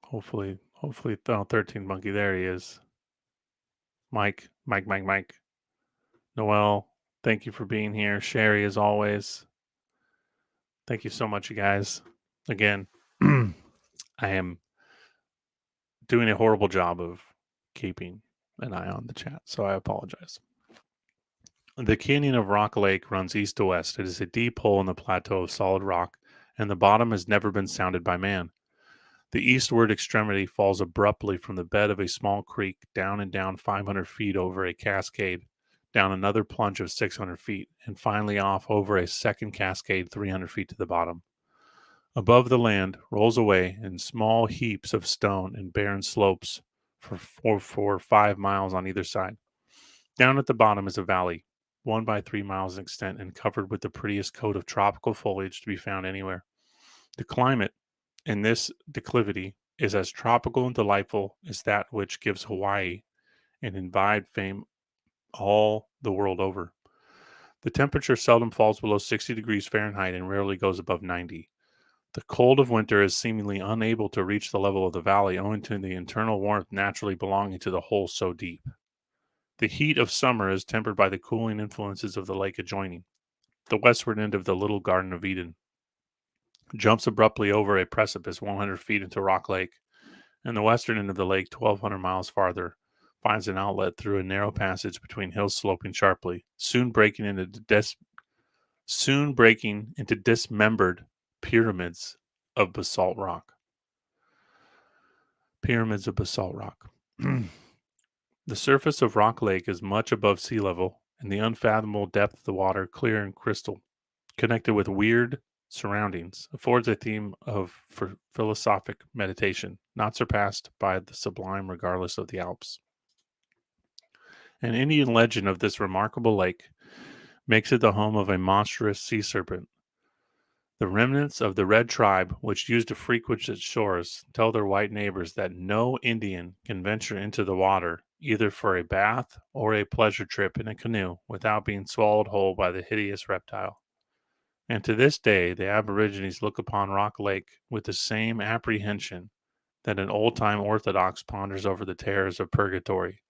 Speaker 1: Hopefully, 13th Monkey. There he is. Mike. Noel, thank you for being here. Sherry, as always. Thank you so much, you guys. Again, I am doing a horrible job of keeping an eye on the chat, so I apologize. The canyon of Rock Lake runs east to west. It is a deep hole in the plateau of solid rock, and the bottom has never been sounded by man. The eastward extremity falls abruptly from the bed of a small creek down and down 500 feet over a cascade, down another plunge of 600 feet, and finally off over a second cascade 300 feet to the bottom. Above, the land rolls away in small heaps of stone and barren slopes for 5 miles on either side. Down at the bottom is a valley, 1 by 3 miles in extent and covered with the prettiest coat of tropical foliage to be found anywhere. The climate in this declivity is as tropical and delightful as that which gives Hawaii an envied fame all the world over. The temperature seldom falls below 60 degrees Fahrenheit and rarely goes above 90. The cold of winter is seemingly unable to reach the level of the valley owing to the internal warmth naturally belonging to the hole so deep. The heat of summer is tempered by the cooling influences of the lake adjoining. The westward end of the little Garden of Eden jumps abruptly over a precipice 100 feet into Rock Lake, and the western end of the lake, 1,200 miles farther, finds an outlet through a narrow passage between hills sloping sharply, soon breaking into dismembered pyramids of basalt rock. Pyramids of basalt rock. The surface of Rock Lake is much above sea level, and the unfathomable depth of the water, clear and crystal, connected with weird surroundings, affords a theme for philosophic meditation, not surpassed by the sublime regardless of the Alps. An Indian legend of this remarkable lake makes it the home of a monstrous sea serpent. The remnants of the Red tribe, which used to frequent its shores, tell their white neighbors that no Indian can venture into the water, either for a bath or a pleasure trip in a canoe, without being swallowed whole by the hideous reptile. And to this day, the Aborigines look upon Rock Lake with the same apprehension that an old-time Orthodox ponders over the terrors of purgatory.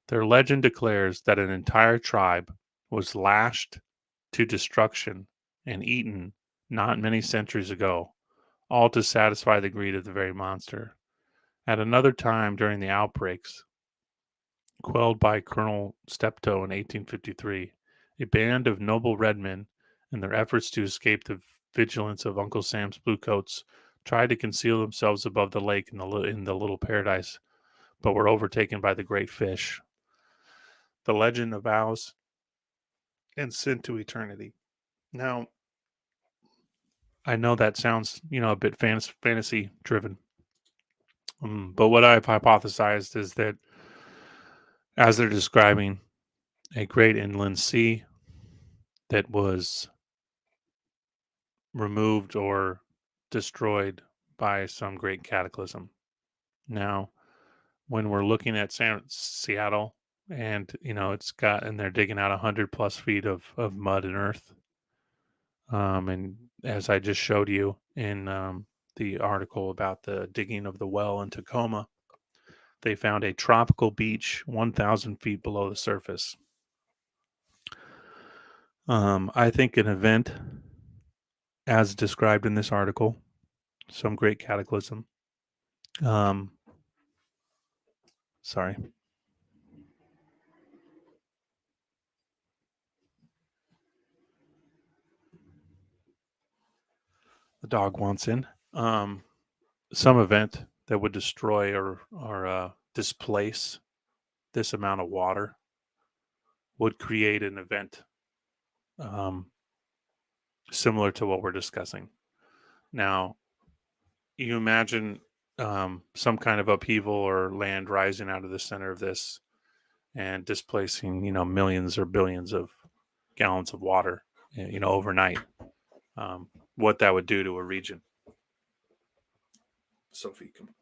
Speaker 1: Their legend declares that an entire tribe was lashed to destruction and eaten not many centuries ago, all to satisfy the greed of the very monster. At another time during the outbreaks, quelled by Colonel Steptoe in 1853, a band of noble redmen, in their efforts to escape the vigilance of Uncle Sam's bluecoats, tried to conceal themselves above the lake in the little paradise, but were overtaken by the great fish. The legend avows and sent to eternity. Now, I know that sounds, a bit fantasy driven, but what I've hypothesized is that as they're describing a great inland sea that was removed or destroyed by some great cataclysm. Now, when we're looking at Seattle, and and they're digging out 100 plus feet of mud and earth, and as I just showed you in the article about the digging of the well in Tacoma, they found a tropical beach 1,000 feet below the surface. I think an event, as described in this article, some great cataclysm. Um, sorry, the dog wants in. Some event that would destroy or displace this amount of water would create an event um, similar to what we're discussing. Now, you imagine some kind of upheaval or land rising out of the center of this and displacing, millions or billions of gallons of water, overnight. What that would do to a region. Sophie, come on.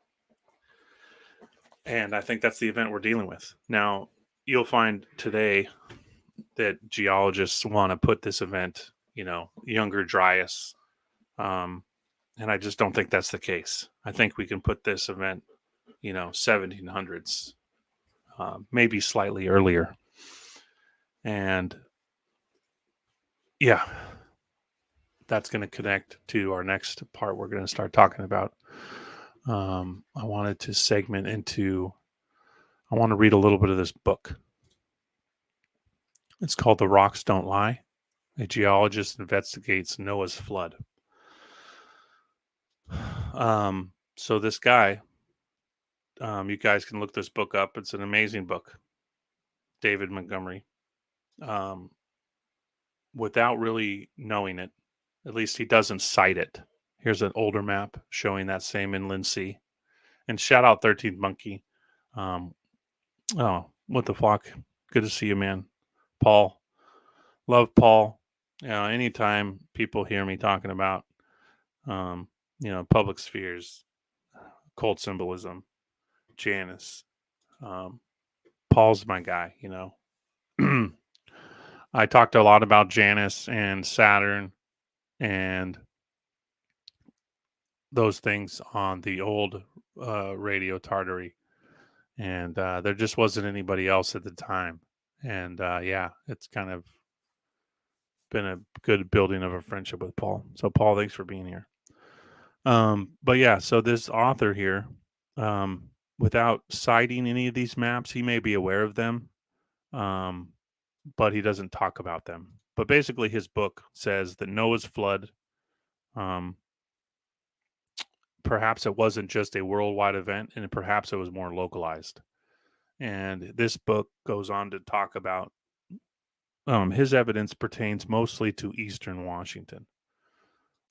Speaker 1: And I think that's the event we're dealing with. Now, you'll find today that geologists want to put this event, younger Dryas. And I just don't think that's the case. I think we can put this event, 1700s, maybe slightly earlier. And yeah, that's going to connect to our next part we're going to start talking about. I wanted to segment into, I want to read a little bit of this book. It's called The Rocks Don't Lie. A geologist investigates Noah's flood. So this guy, you guys can look this book up. It's an amazing book. David Montgomery. Without really knowing it, at least he doesn't cite it. Here's an older map showing that same inland sea. And shout out 13th Monkey. Oh, what the flock. Good to see you, man. Paul. Love Paul. Anytime people hear me talking about, public spheres, cult symbolism, Janus, Paul's my guy, I talked a lot about Janus and Saturn and those things on the old Radio Tartary. And there just wasn't anybody else at the time. And it's kind of been a good building of a friendship with Paul. So, Paul, thanks for being here. But yeah, so this author here, without citing any of these maps, he may be aware of them, but he doesn't talk about them. But basically, his book says that Noah's flood, um, perhaps it wasn't just a worldwide event, and perhaps it was more localized. And this book goes on to talk about his evidence pertains mostly to Eastern Washington.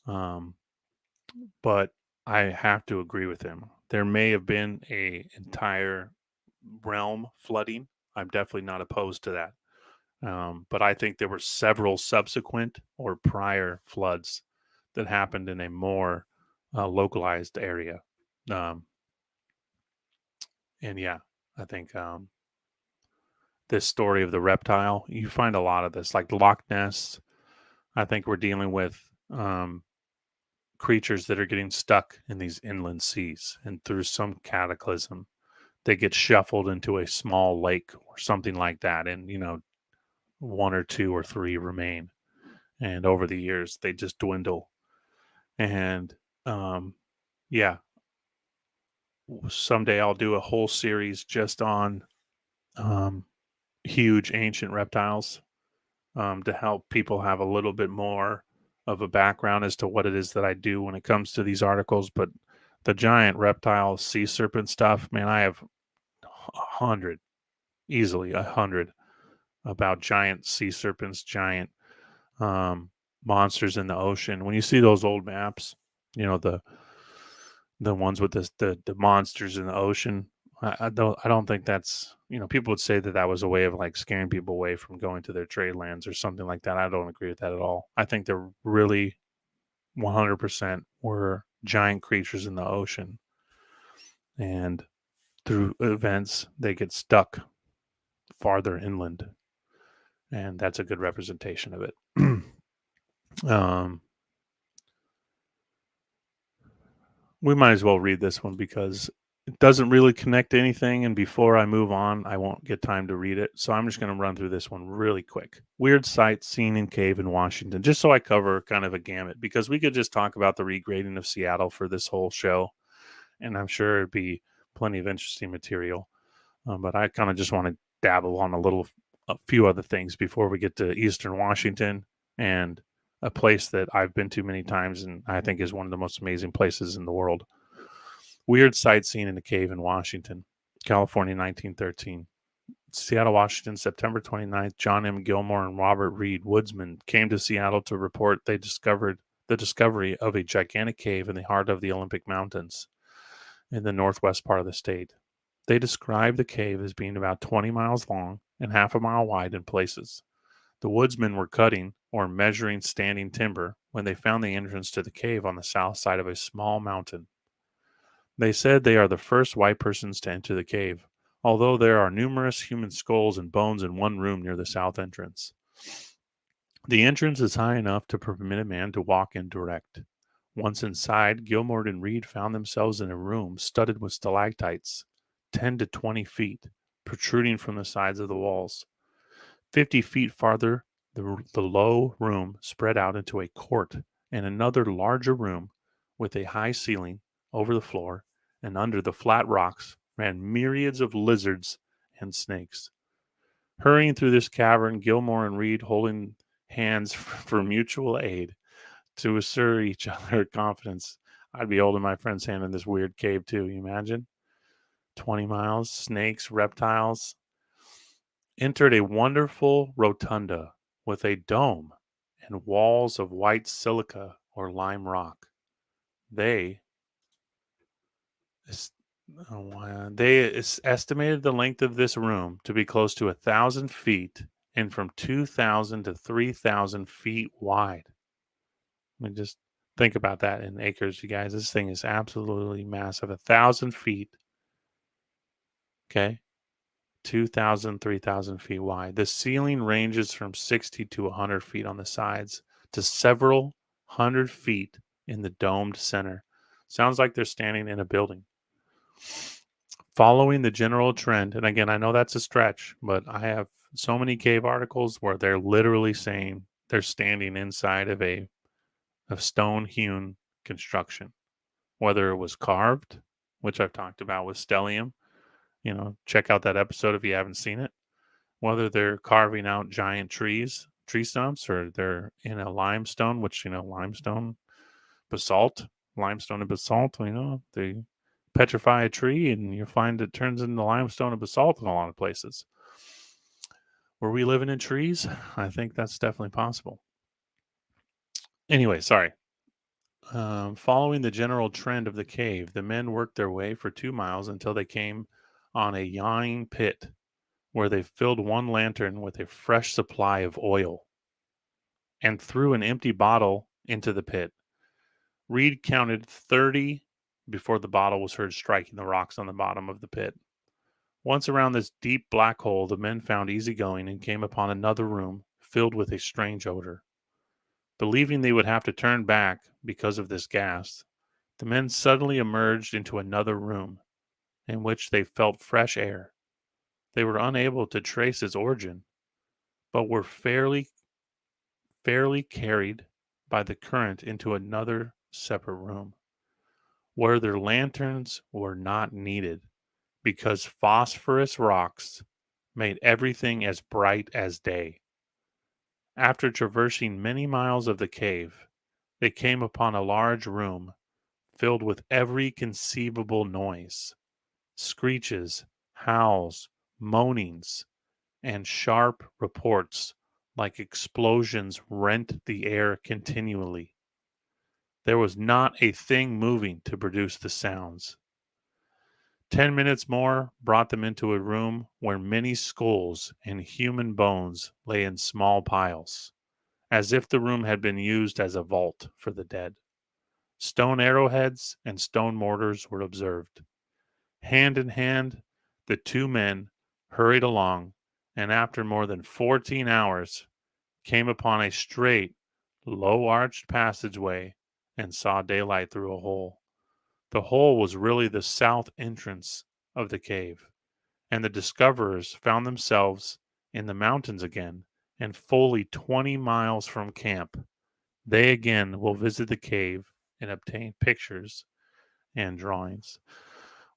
Speaker 1: But I have to agree with him. There may have been a entire realm flooding. I'm definitely not opposed to that. But I think there were several subsequent or prior floods that happened in a more localized area. And yeah, I think this story of the reptile, you find a lot of this, like Loch Ness. I think we're dealing with creatures that are getting stuck in these inland seas, and through some cataclysm, they get shuffled into a small lake or something like that. And, one or two or three remain. And over the years, they just dwindle. And Um, yeah, someday I'll do a whole series just on um, huge ancient reptiles, to help people have a little bit more of a background as to what it is that I do when it comes to these articles. But the giant reptile sea serpent stuff, man, I have 100, easily 100, about giant sea serpents, giant um, monsters in the ocean. When you see those old maps, you know, the ones with the monsters in the ocean. I don't think that's, people would say that that was a way of like scaring people away from going to their trade lands or something like that. I don't agree with that at all. I think they're really 100% were giant creatures in the ocean, and through events they get stuck farther inland, and that's a good representation of it. um, we might as well read this one because it doesn't really connect to anything. And before I move on, I won't get time to read it. So I'm just going to run through this one really quick. Weird sight seen in cave in Washington, just so I cover kind of a gamut, because we could just talk about the regrading of Seattle for this whole show. And I'm sure it'd be plenty of interesting material. But I kind of just want to dabble on a few other things before we get to Eastern Washington, and a place that I've been to many times and I think is one of the most amazing places in the world. Weird sight seen in a cave in Washington, California, 1913. Seattle, Washington, September 29th. John M. Gilmore and Robert Reed, woodsmen, came to Seattle to report they discovered the discovery of a gigantic cave in the heart of the Olympic Mountains in the northwest part of the state. They described the cave as being about 20 miles long and half a mile wide in places. The woodsmen were cutting or measuring standing timber when they found the entrance to the cave on the south side of a small mountain. They said they are the first white persons to enter the cave, although there are numerous human skulls and bones in one room near the south entrance. The entrance is high enough to permit a man to walk in direct. Once inside, Gilmore and Reed found themselves in a room studded with stalactites, 10 to 20 feet, protruding from the sides of the walls. 50 feet farther, the low room spread out into a court and another larger room with a high ceiling over the floor, and under the flat rocks ran myriads of lizards and snakes. Hurrying through this cavern, Gilmore and Reed holding hands for mutual aid to assure each other confidence. I'd be holding my friend's hand in this weird cave too. You imagine? 20 miles, snakes, reptiles. Entered a wonderful rotunda with a dome and walls of white silica or lime rock. They estimated the length of this room to be close to 1,000 feet and from 2,000 to 3,000 feet wide. I mean, just think about that in acres, you guys. This thing is absolutely massive. 1,000 feet, okay? 2,000, 3,000 feet wide. The ceiling ranges from 60 to 100 feet on the sides to several hundred feet in the domed center. Sounds like they're standing in a building. Following the general trend, and again, I know that's a stretch, but I have so many cave articles where they're literally saying they're standing inside of stone hewn construction, whether it was carved, which I've talked about with stellium. Check out that episode if you haven't seen it. Whether they're carving out giant tree stumps, or they're in a limestone, which, basalt, limestone and basalt, they petrify a tree and you find it turns into limestone and basalt in a lot of places. Were we living in trees? I think that's definitely possible. Anyway, sorry. Following the general trend of the cave, the men worked their way for 2 miles until they came on a yawning pit where they filled one lantern with a fresh supply of oil and threw an empty bottle into the pit. Reed counted 30 before the bottle was heard striking the rocks on the bottom of the pit. Once around this deep black hole, the men found easy going and came upon another room filled with a strange odor. Believing they would have to turn back because of this gas, the men suddenly emerged into another room in which they felt fresh air. They were unable to trace its origin, but were fairly carried by the current into another separate room. where their lanterns were not needed because phosphorus rocks made everything as bright as day. After traversing many miles of the cave, they came upon a large room filled with every conceivable noise: screeches, howls, moanings, and sharp reports like explosions rent the air continually. There was not a thing moving to produce the sounds. 10 minutes more brought them into a room where many skulls and human bones lay in small piles, as if the room had been used as a vault for the dead. Stone arrowheads and stone mortars were observed. Hand in hand, the two men hurried along, and after more than 14 hours, came upon a straight, low arched passageway and saw daylight through a hole. The hole was really the south entrance of the cave, and the discoverers found themselves in the mountains again and fully 20 miles from camp. They again will visit the cave and obtain pictures and drawings.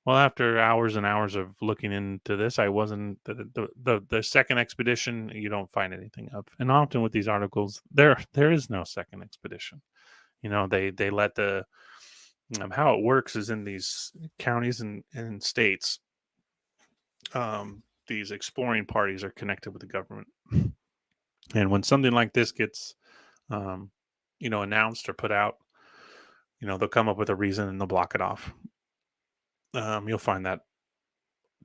Speaker 1: Well, after hours and hours of looking into this, I wasn't the second expedition. You don't find anything of, and often with these articles, there is no second expedition. They let the how it works is in these counties and states. These exploring parties are connected with the government, and when something like this gets um, announced or put out, they'll come up with a reason and they'll block it off. You'll find that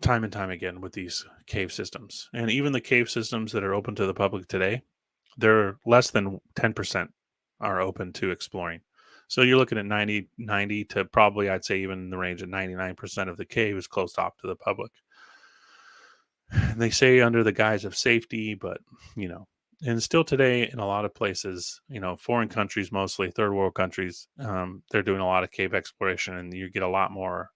Speaker 1: time and time again with these cave systems. And even the cave systems that are open to the public today, they're less than 10% are open to exploring. So you're looking at 90 to probably, I'd say, even in the range of 99% of the cave is closed off to the public. They say under the guise of safety, but, and still today in a lot of places, foreign countries, mostly third world countries, they're doing a lot of cave exploration, and you get a lot more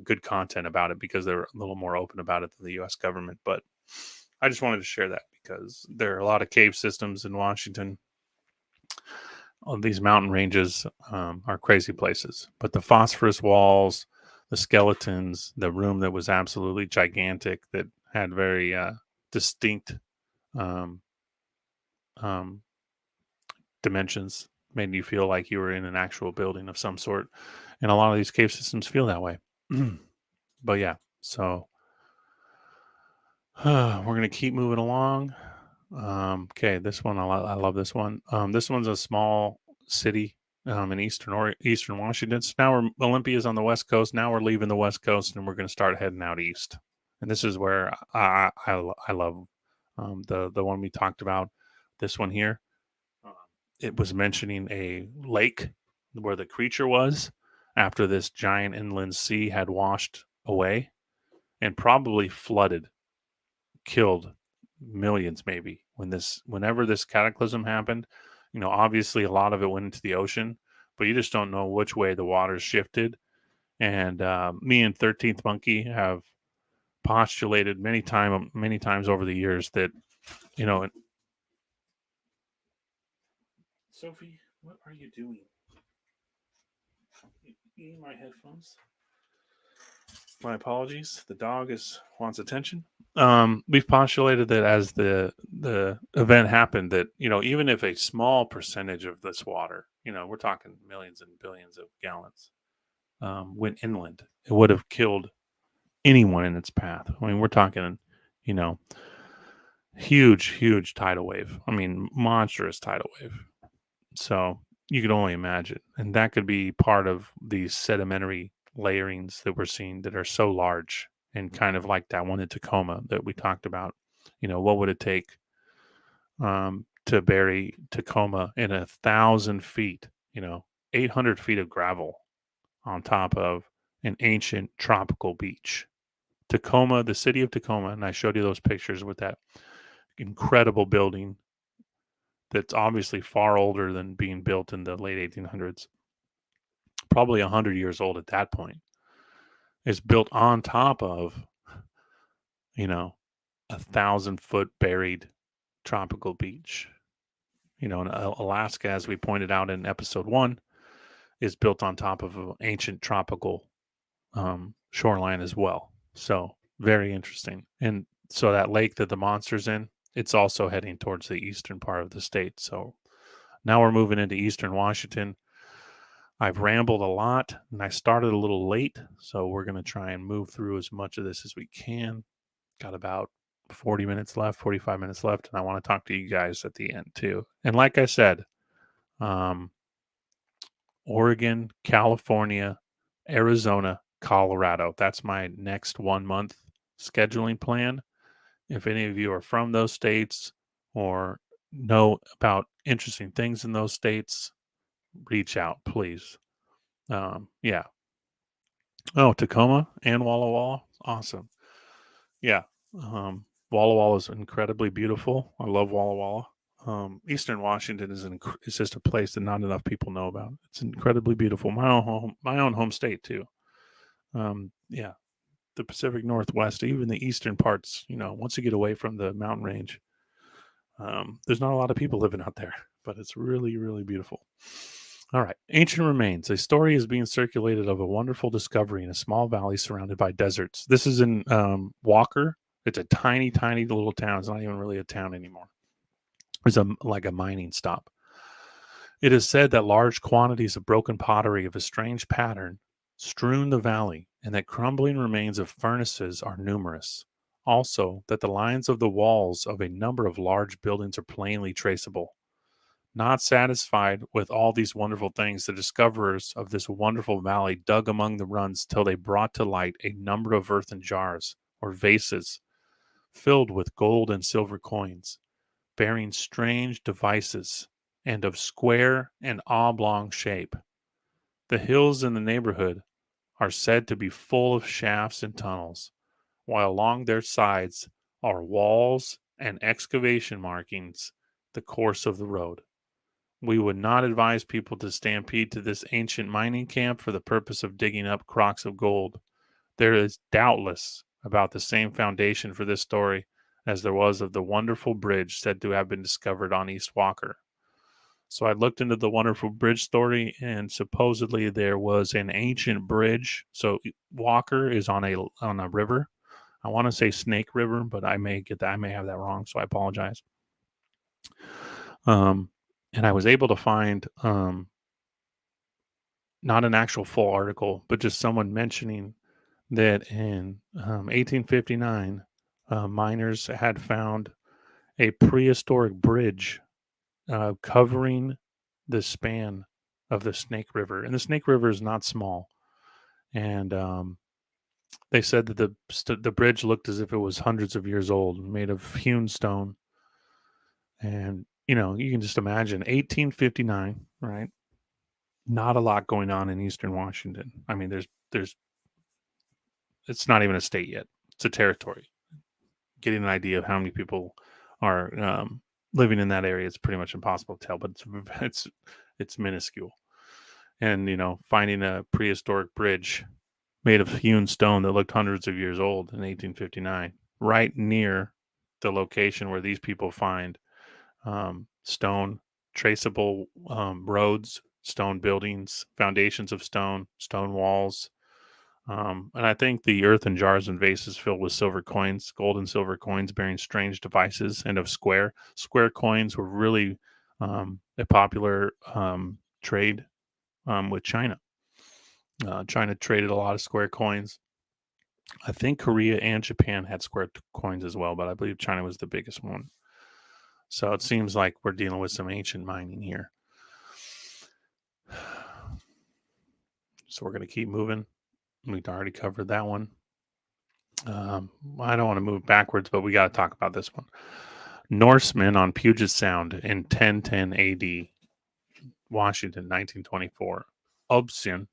Speaker 1: good content about it because they're a little more open about it than the U.S. government. But I just wanted to share that because there are a lot of cave systems in Washington. All these mountain ranges are crazy places, but the phosphorus walls, the skeletons, the room that was absolutely gigantic that had very distinct um, um, dimensions made you feel like you were in an actual building of some sort. And a lot of these cave systems feel that way. But yeah, so we're going to keep moving along. Okay, this one I love this one. This one's a small city in eastern Washington. So now Olympia's on the west coast. Now we're leaving the west coast and we're going to start heading out east. And this is where I love the one we talked about. This one here. It was mentioning a lake where the creature was after this giant inland sea had washed away and probably flooded, killed millions maybe whenever this cataclysm happened. Obviously a lot of it went into the ocean, but you just don't know which way the waters shifted. And me and 13th Monkey have postulated many times over the years that you know Sophie, what are you doing? Eating my headphones. My apologies. The dog wants attention. We've postulated that as the event happened, that even if a small percentage of this water, we're talking millions and billions of gallons, went inland, it would have killed anyone in its path. I mean, we're talking, you know, huge tidal wave. I mean, monstrous tidal wave. So you could only imagine, and that could be part of these sedimentary layerings that we're seeing that are so large and kind of like that one in Tacoma that we talked about. What would it take to bury Tacoma in 1,000 feet? 800 feet of gravel on top of an ancient tropical beach. Tacoma, the city of Tacoma, and I showed you those pictures with that incredible building that's obviously far older than being built in the late 1800s, probably 100 years old at that point, is built on top of, 1,000-foot buried tropical beach. In Alaska, as we pointed out in episode 1, is built on top of an ancient tropical shoreline as well. So very interesting. And so that lake that the monster's in, it's also heading towards the eastern part of the state. So now we're moving into eastern Washington. I've rambled a lot and I started a little late. So we're going to try and move through as much of this as we can. Got about 40 minutes left, 45 minutes left. And I want to talk to you guys at the end too. And like I said, um, Oregon, California, Arizona, Colorado. That's my next 1 month scheduling plan. If any of you are from those states or know about interesting things in those states, reach out, please. Yeah. Oh, Tacoma and Walla Walla. Awesome. Yeah. Walla Walla is incredibly beautiful. I love Walla Walla. Eastern Washington is just a place that not enough people know about. It's incredibly beautiful. My own home state too. Yeah, the Pacific Northwest, even the eastern parts. Once you get away from the mountain range, there's not a lot of people living out there, but it's really, really beautiful. All right, ancient remains. A story is being circulated of a wonderful discovery in a small valley surrounded by deserts. This is in Walker. It's a tiny, tiny little town. It's not even really a town anymore. It's like a mining stop. It is said that large quantities of broken pottery of a strange pattern strewn the valley, and that crumbling remains of furnaces are numerous. Also, that the lines of the walls of a number of large buildings are plainly traceable. Not satisfied with all these wonderful things, the discoverers of this wonderful valley dug among the runs till they brought to light a number of earthen jars or vases filled with gold and silver coins, bearing strange devices and of square and oblong shape. The hills in the neighborhood are said to be full of shafts and tunnels, while along their sides are walls and excavation markings the course of the road. We would not advise people to stampede to this ancient mining camp for the purpose of digging up crocks of gold. There is doubtless about the same foundation for this story as there was of the wonderful bridge said to have been discovered on East Walker. So I looked into the wonderful bridge story, and supposedly there was an ancient bridge. So Walker is on a river. I want to say Snake River, but I may have that wrong, so I apologize. Um, and I was able to find not an actual full article, but just someone mentioning that in 1859, miners had found a prehistoric bridge covering the span of the Snake River. And the Snake River is not small. And they said that the bridge looked as if it was hundreds of years old, made of hewn stone. And, you can just imagine 1859, right? Not a lot going on in Eastern Washington. I mean, it's not even a state yet. It's a territory. Getting an idea of how many people are living in that area is pretty much impossible to tell, but it's minuscule. And finding a prehistoric bridge made of hewn stone that looked hundreds of years old in 1859, right near the location where these people find stone, traceable roads, stone buildings, foundations of stone walls. And I think the earthen jars and vases filled with silver coins, gold and silver coins bearing strange devices, and of square coins were really a popular trade with China. China traded a lot of square coins. I think Korea and Japan had square coins as well, but I believe China was the biggest one. So it seems like we're dealing with some ancient mining here. So we're going to keep moving. We already covered that one. I don't want to move backwards, but we got to talk about this one. Norsemen on Puget Sound in 1010 AD, Washington, 1924. Ubsen,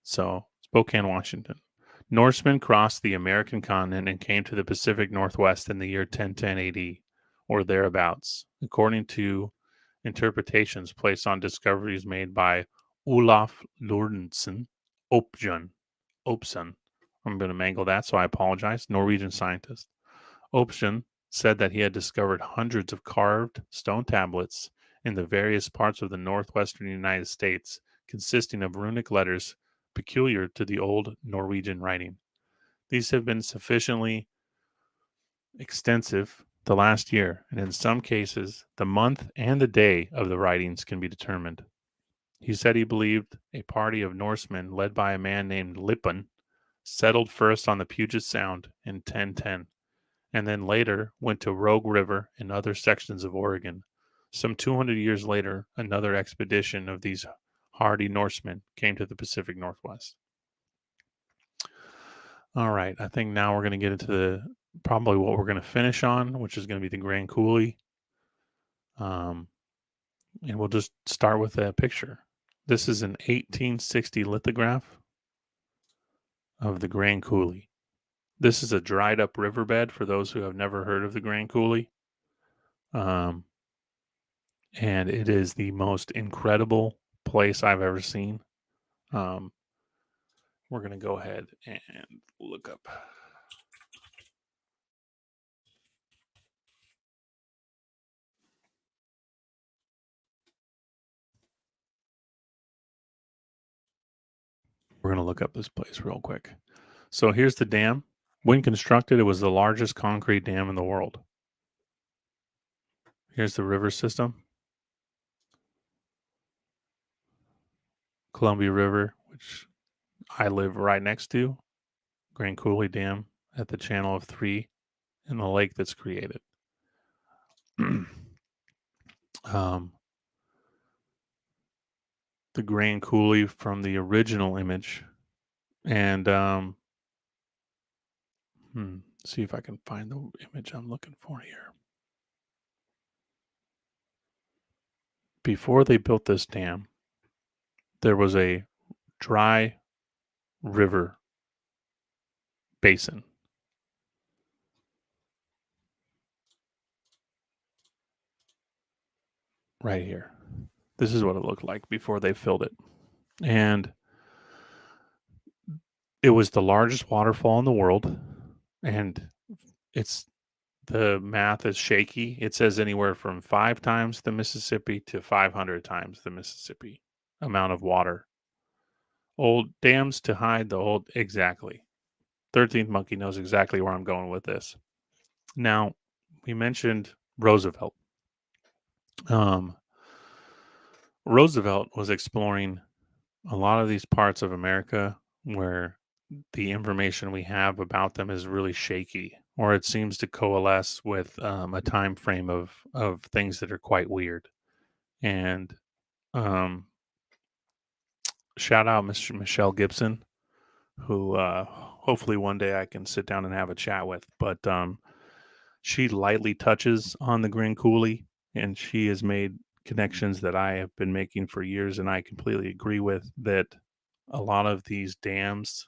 Speaker 1: so Spokane, Washington. Norsemen crossed the American continent and came to the Pacific Northwest in the year 1010 AD, or thereabouts, according to interpretations placed on discoveries made by Olaf Lorentzen Opsen. I'm going to mangle that, so I apologize. Norwegian scientist. Opsen said that he had discovered hundreds of carved stone tablets in the various parts of the northwestern United States consisting of runic letters peculiar to the old Norwegian writing. These have been sufficiently extensive the last year, and in some cases, the month and the day of the writings can be determined. He said he believed a party of Norsemen led by a man named Lippun settled first on the Puget Sound in 1010, and then later went to Rogue River and other sections of Oregon. Some 200 years later, another expedition of these hardy Norsemen came to the Pacific Northwest. All right, I think now we're going to get into probably what we're going to finish on, which is going to be the Grand Coulee. And we'll just start with a picture. This is an 1860 lithograph of the Grand Coulee. This is a dried up riverbed for those who have never heard of the Grand Coulee. And it is the most incredible place I've ever seen. We're going to go ahead and look up. We're going to look up this place real quick. So here's the dam. When constructed, it was the largest concrete dam in the world. Here's the river system. Columbia River, which I live right next to. Grand Coulee Dam at the Channel of Three and the lake that's created. The Grand Coulee from the original image. And see if I can find the image I'm looking for here. Before they built this dam, there was a dry river basin. Right here. This is what it looked like before they filled it. And it was the largest waterfall in the world. And the math is shaky. It says anywhere from 5 times the Mississippi to 500 times the Mississippi amount of water. Old dams to hide the old. Exactly. 13th Monkey knows exactly where I'm going with this. Now, we mentioned Roosevelt. Roosevelt was exploring a lot of these parts of America where the information we have about them is really shaky, or it seems to coalesce with a time frame of things that are quite weird. And shout out Mr. Michelle Gibson, who hopefully one day I can sit down and have a chat with. But she lightly touches on the Grand Coulee, and she has made connections that I have been making for years, and I completely agree with that. A lot of these dams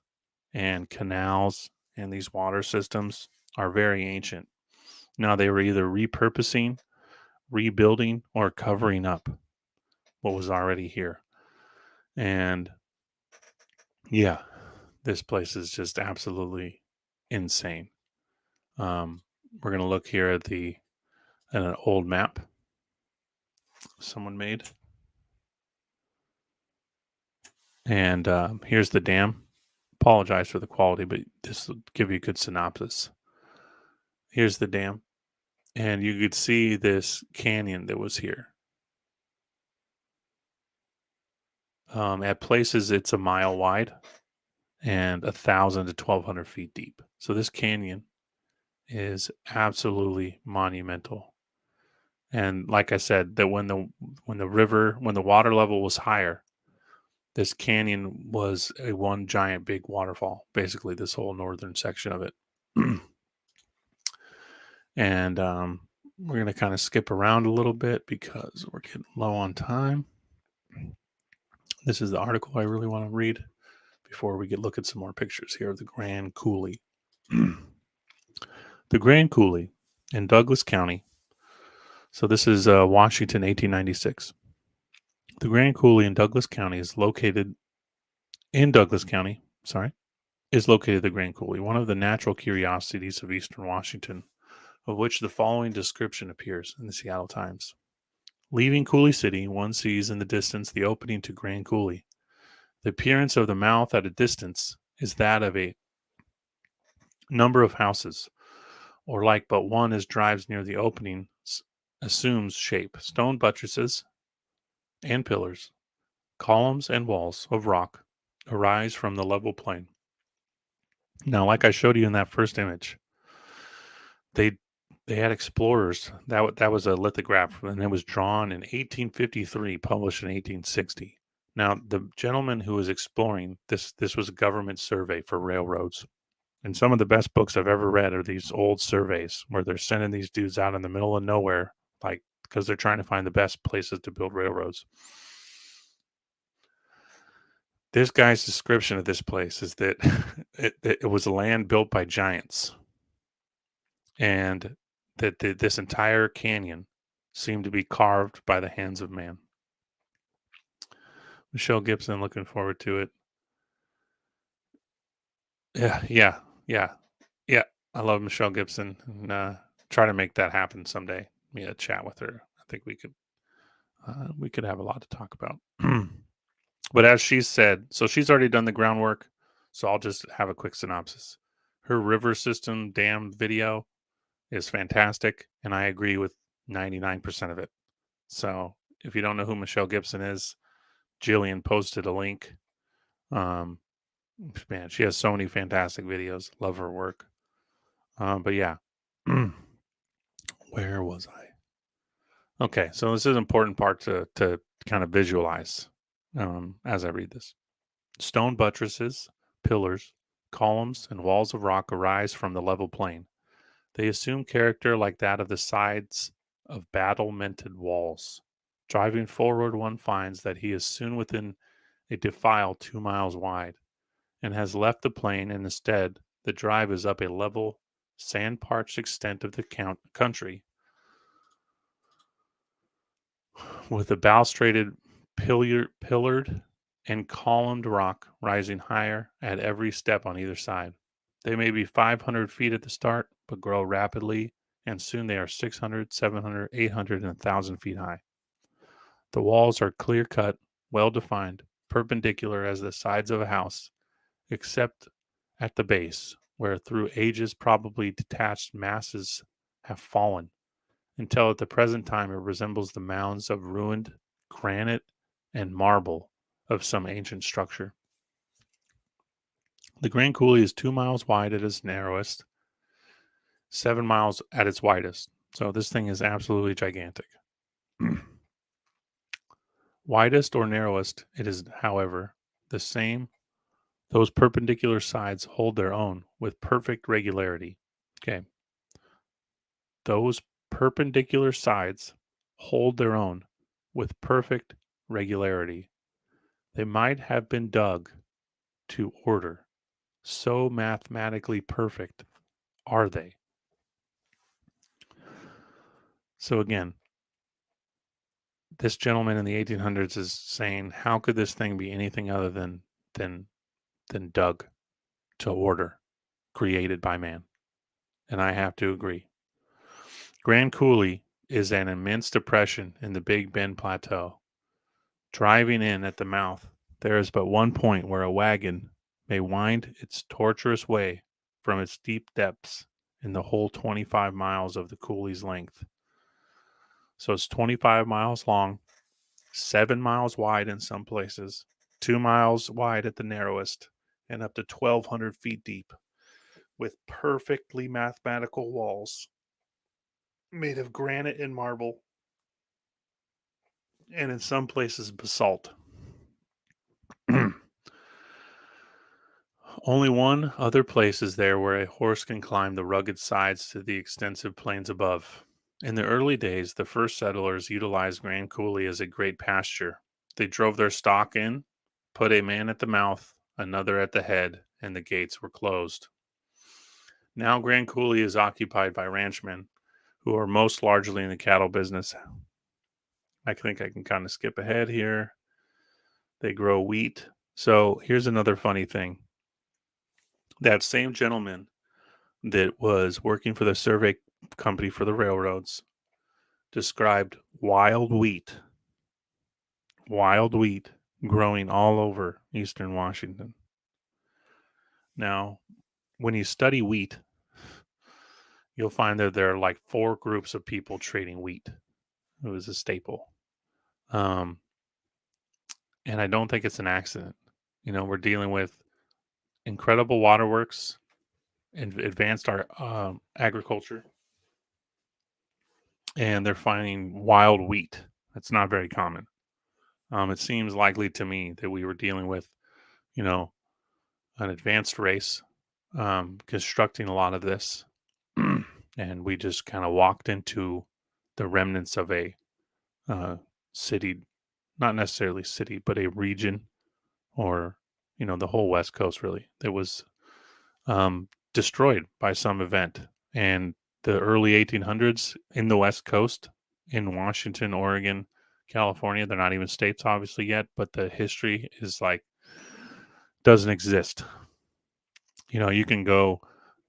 Speaker 1: and canals and these water systems are very ancient. Now they were either repurposing, rebuilding, or covering up what was already here. And yeah, this place is just absolutely insane. We're gonna look here at an old map someone made, and here's the dam. Apologize for the quality, but this will give you a good synopsis. Here's the dam, and you could see this canyon that was here. At places, it's a mile wide and 1,000 to 1,200 feet deep. So this canyon is absolutely monumental. And like I said, that when the water level was higher, this canyon was a one giant big waterfall. Basically, this whole northern section of it. And we're going to kind of skip around a little bit because we're getting low on time. This is the article I really want to read before we look at some more pictures here of the Grand Coulee. The Grand Coulee in Douglas County. So this is Washington, 1896. The Grand Coulee in Douglas County is located is located the Grand Coulee, one of the natural curiosities of eastern Washington, of which the following description appears in the Seattle Times. Leaving Coulee City, one sees in the distance the opening to Grand Coulee. The appearance of the mouth at a distance is that of a number of houses, or like but one as drives near the opening assumes shape. Stone buttresses and pillars, columns and walls of rock arise from the level plain. Now, like I showed you in that first image, they they had explorers. That was a lithograph, and it was drawn in 1853, published in 1860. Now, the gentleman who was exploring this was a government survey for railroads. And some of the best books I've ever read are these old surveys where they're sending these dudes out in the middle of nowhere, like because they're trying to find the best places to build railroads. This guy's description of this place is that it was a land built by giants, and that this entire canyon seemed to be carved by the hands of man. Michelle Gibson, looking forward to it. Yeah. Yeah, I love Michelle Gibson, and try to make that happen someday. Me a chat with her. I think we could have a lot to talk about. But as she said, so she's already done the groundwork. So I'll just have a quick synopsis. Her river system dam video is fantastic, and I agree with 99% of it. So if you don't know who Michelle Gibson is, Jillian posted a link. Um, Man, she has so many fantastic videos. Love her work. But yeah, where was I? Okay, so this is an important part to kind of visualize as I read this. Stone buttresses, pillars, columns, and walls of rock arise from the level plain. They assume character like that of the sides of battle-mented walls. Driving forward, one finds that he is soon within a defile 2 miles wide, and has left the plain, and instead the drive is up a level, sand-parched extent of the country, with a balustraded, pillared, and columned rock rising higher at every step on either side. They may be 500 feet at the start, but grow rapidly, and soon they are 600, 700, 800, and 1,000 feet high. The walls are clear cut, well defined, perpendicular as the sides of a house, except at the base, where through ages probably detached masses have fallen, until at the present time it resembles the mounds of ruined granite and marble of some ancient structure. The Grand Coulee is 2 miles wide at its narrowest, 7 miles at its widest. So this thing is absolutely gigantic. Widest or narrowest, it is, however, the same. Those perpendicular sides hold their own with perfect regularity. Okay. Those perpendicular sides hold their own with perfect regularity. They might have been dug to order. So mathematically perfect are they. So again, this gentleman in the 1800s is saying, how could this thing be anything other than than dug to order, created by man? And I have to agree. Grand Coulee is an immense depression in the Big Bend Plateau. Driving in at the mouth, there is but one point where a wagon may wind its tortuous way from its deep depths in the whole 25 miles of the coulee's length. So it's 25 miles long, 7 miles wide in some places, 2 miles wide at the narrowest, and up to 1,200 feet deep, with perfectly mathematical walls made of granite and marble, and in some places basalt. Only one other place is there where a horse can climb the rugged sides to the extensive plains above. In the early days, the first settlers utilized Grand Coulee as a great pasture. They drove their stock in, put a man at the mouth, another at the head, and the gates were closed. Now Grand Coulee is occupied by ranchmen who are most largely in the cattle business. I think I can kind of skip ahead here. They grow wheat. So here's another funny thing. That same gentleman that was working for the survey company for the railroads described wild wheat, wild wheat growing all over eastern Washington. Now, when you study wheat, you'll find that there are like four groups of people trading wheat. It was a staple. Um, and I don't think it's an accident. We're dealing with incredible waterworks and advanced our agriculture, and they're finding wild wheat. That's not very common. It seems likely to me that we were dealing with, you know, an advanced race constructing a lot of this, and we just kind of walked into the remnants of a city, not necessarily city, but a region, or the whole West Coast really, that was destroyed by some event. And the early 1800s in the West Coast, in Washington, Oregon, California, they're not even states obviously yet, but the history is like doesn't exist. You can go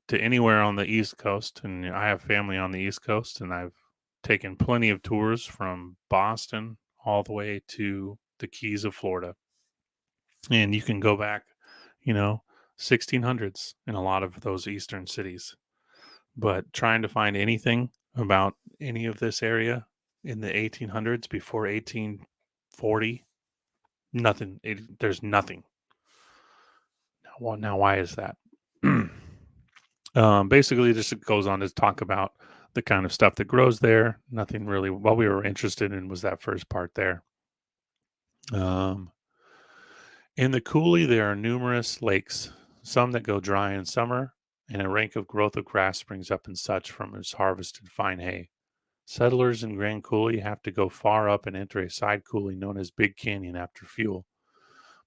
Speaker 1: to anywhere on the East Coast, and I have family on the East Coast, and I've taken plenty of tours from Boston all the way to the Keys of Florida. And you can go back, you know, 1600s in a lot of those eastern cities. But trying to find anything about any of this area in the 1800s before 1840, nothing. There's nothing. Now, why is that? Basically, just goes on to talk about the kind of stuff that grows there. Nothing really. What we were interested in was that first part there. Um, in the coulee, there are numerous lakes, some that go dry in summer, and a rank of growth of grass springs up and such from its harvested fine hay. Settlers in Grand Coulee have to go far up and enter a side coulee known as Big Canyon after fuel.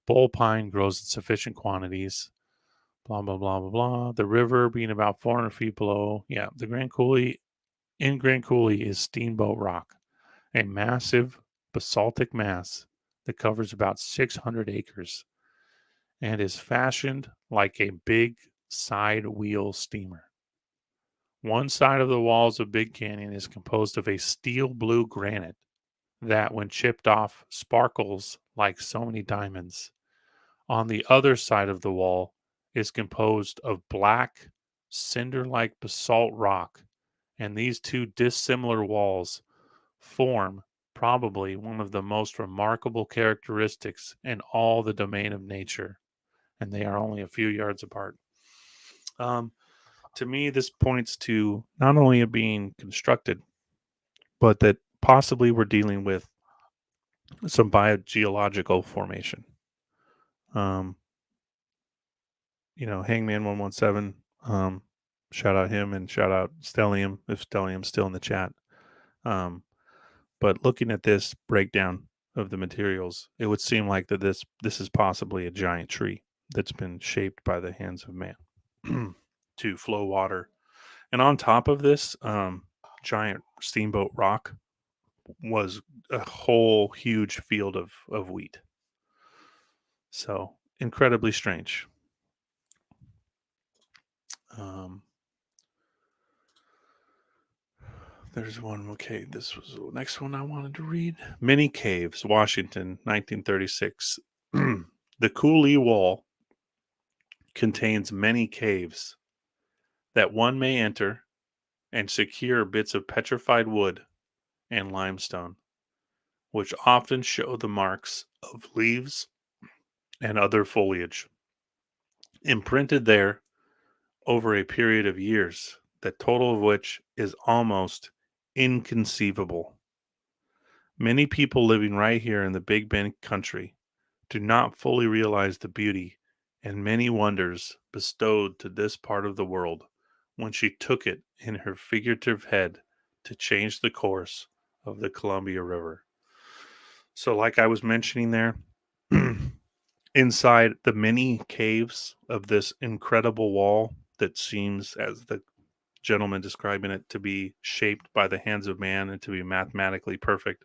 Speaker 1: Bull pine grows in sufficient quantities. Blah, blah, blah, blah, blah. The river being about 400 feet below. Yeah, the Grand Coulee, in Grand Coulee is Steamboat Rock, a massive basaltic mass that covers about 600 acres and is fashioned like a big side wheel steamer. One side of the walls of Big Canyon is composed of a steel blue granite that, when chipped off, sparkles like so many diamonds. On the other side of the wall is composed of black, cinder like basalt rock, and these two dissimilar walls form probably one of the most remarkable characteristics in all the domain of nature, and they are only a few yards apart. Um, to me, this points to not only it being constructed, but that possibly we're dealing with some biogeological formation. Um, Hangman 117. Shout out him and shout out Stellium if Stellium's still in the chat. Um, but looking at this breakdown of the materials, it would seem like that this is possibly a giant tree that's been shaped by the hands of man to flow water. And on top of this giant steamboat rock was a whole huge field of wheat. So incredibly strange. Um, there's one. Okay, this was the next one I wanted to read. Many Caves, Washington, 1936. The Coulee Wall contains many caves that one may enter and secure bits of petrified wood and limestone, which often show the marks of leaves and other foliage, imprinted there over a period of years, the total of which is almost inconceivable. Many people living right here in the Big Bend country do not fully realize the beauty and many wonders bestowed to this part of the world when she took it in her figurative head to change the course of the Columbia River. So, like I was mentioning there, inside the many caves of this incredible wall that seems, as the gentleman describing it, to be shaped by the hands of man and to be mathematically perfect,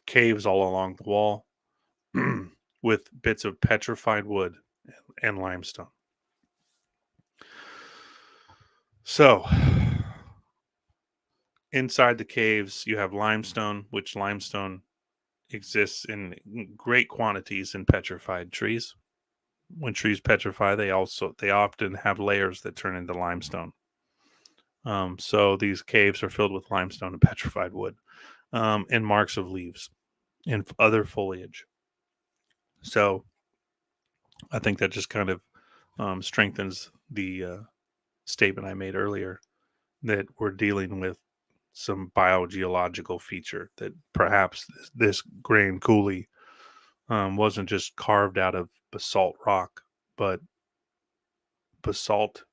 Speaker 1: caves all along the wall with bits of petrified wood and limestone. So, Inside the caves, you have limestone, which limestone exists in great quantities in petrified trees. When trees petrify, they often have layers that turn into limestone. So these caves are filled with limestone and petrified wood, and marks of leaves and other foliage. So I think that just kind of strengthens the statement I made earlier that we're dealing with some biogeological feature that perhaps this Grand Coulee wasn't just carved out of basalt rock, but basalt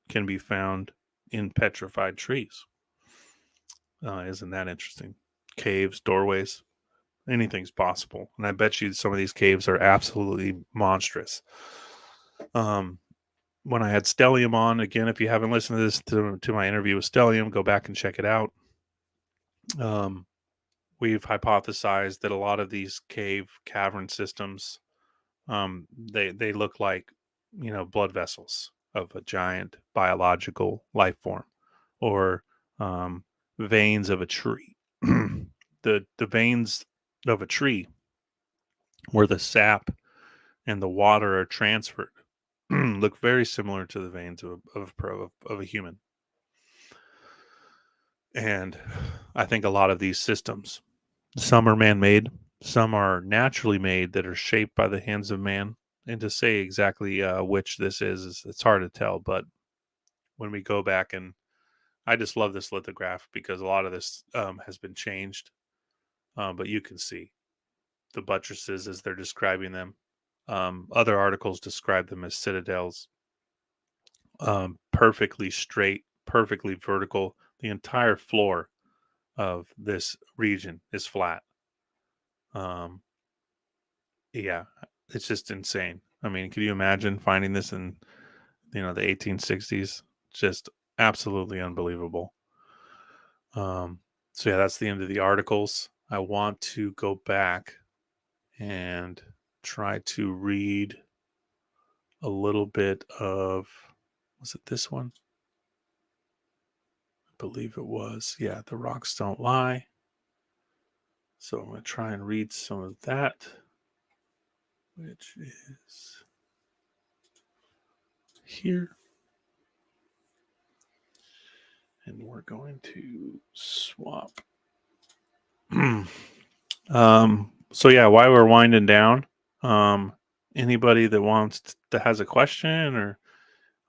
Speaker 1: can be found in petrified trees. Isn't that interesting? Caves, doorways, anything's possible. And I bet you some of these caves are absolutely monstrous. Um, when I had Stellium on, again, if you haven't listened to this to my interview with Stellium, go back and check it out. Um, we've hypothesized that a lot of these cave cavern systems, they look like, blood vessels of a giant biological life form, or um, veins of a tree. The veins of a tree where the sap and the water are transferred look very similar to the veins of a human. And I think a lot of these systems, some are man-made, some are naturally made that are shaped by the hands of man. And to say exactly which this is it's hard to tell. But when we go back, and I just love this lithograph because a lot of this has been changed, but you can see the buttresses as they're describing them. Other articles describe them as citadels, perfectly straight, perfectly vertical. The entire floor of this region is flat. Um, yeah, it's just insane. I mean, could you imagine finding this in the 1860s? Just absolutely unbelievable. Um, so yeah, that's the end of the articles. I want to go back and try to read a little bit of, was it this one? I believe it was. Yeah, The Rocks Don't Lie. So I'm going to try and read some of that, which is here. And we're going to swap. So yeah, while we're winding down, um, anybody that has a question or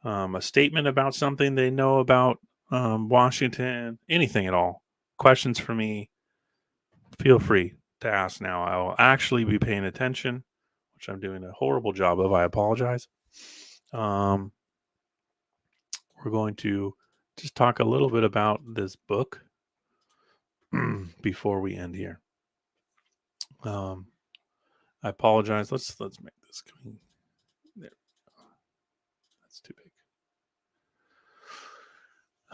Speaker 1: a statement about something they know about Washington, anything at all, questions for me, feel free to ask now. I will actually be paying attention, which I'm doing a horrible job of. I apologize. Um, we're going to just talk a little bit about this book before we end here. Um, I apologize. Let's make this clean. There, that's too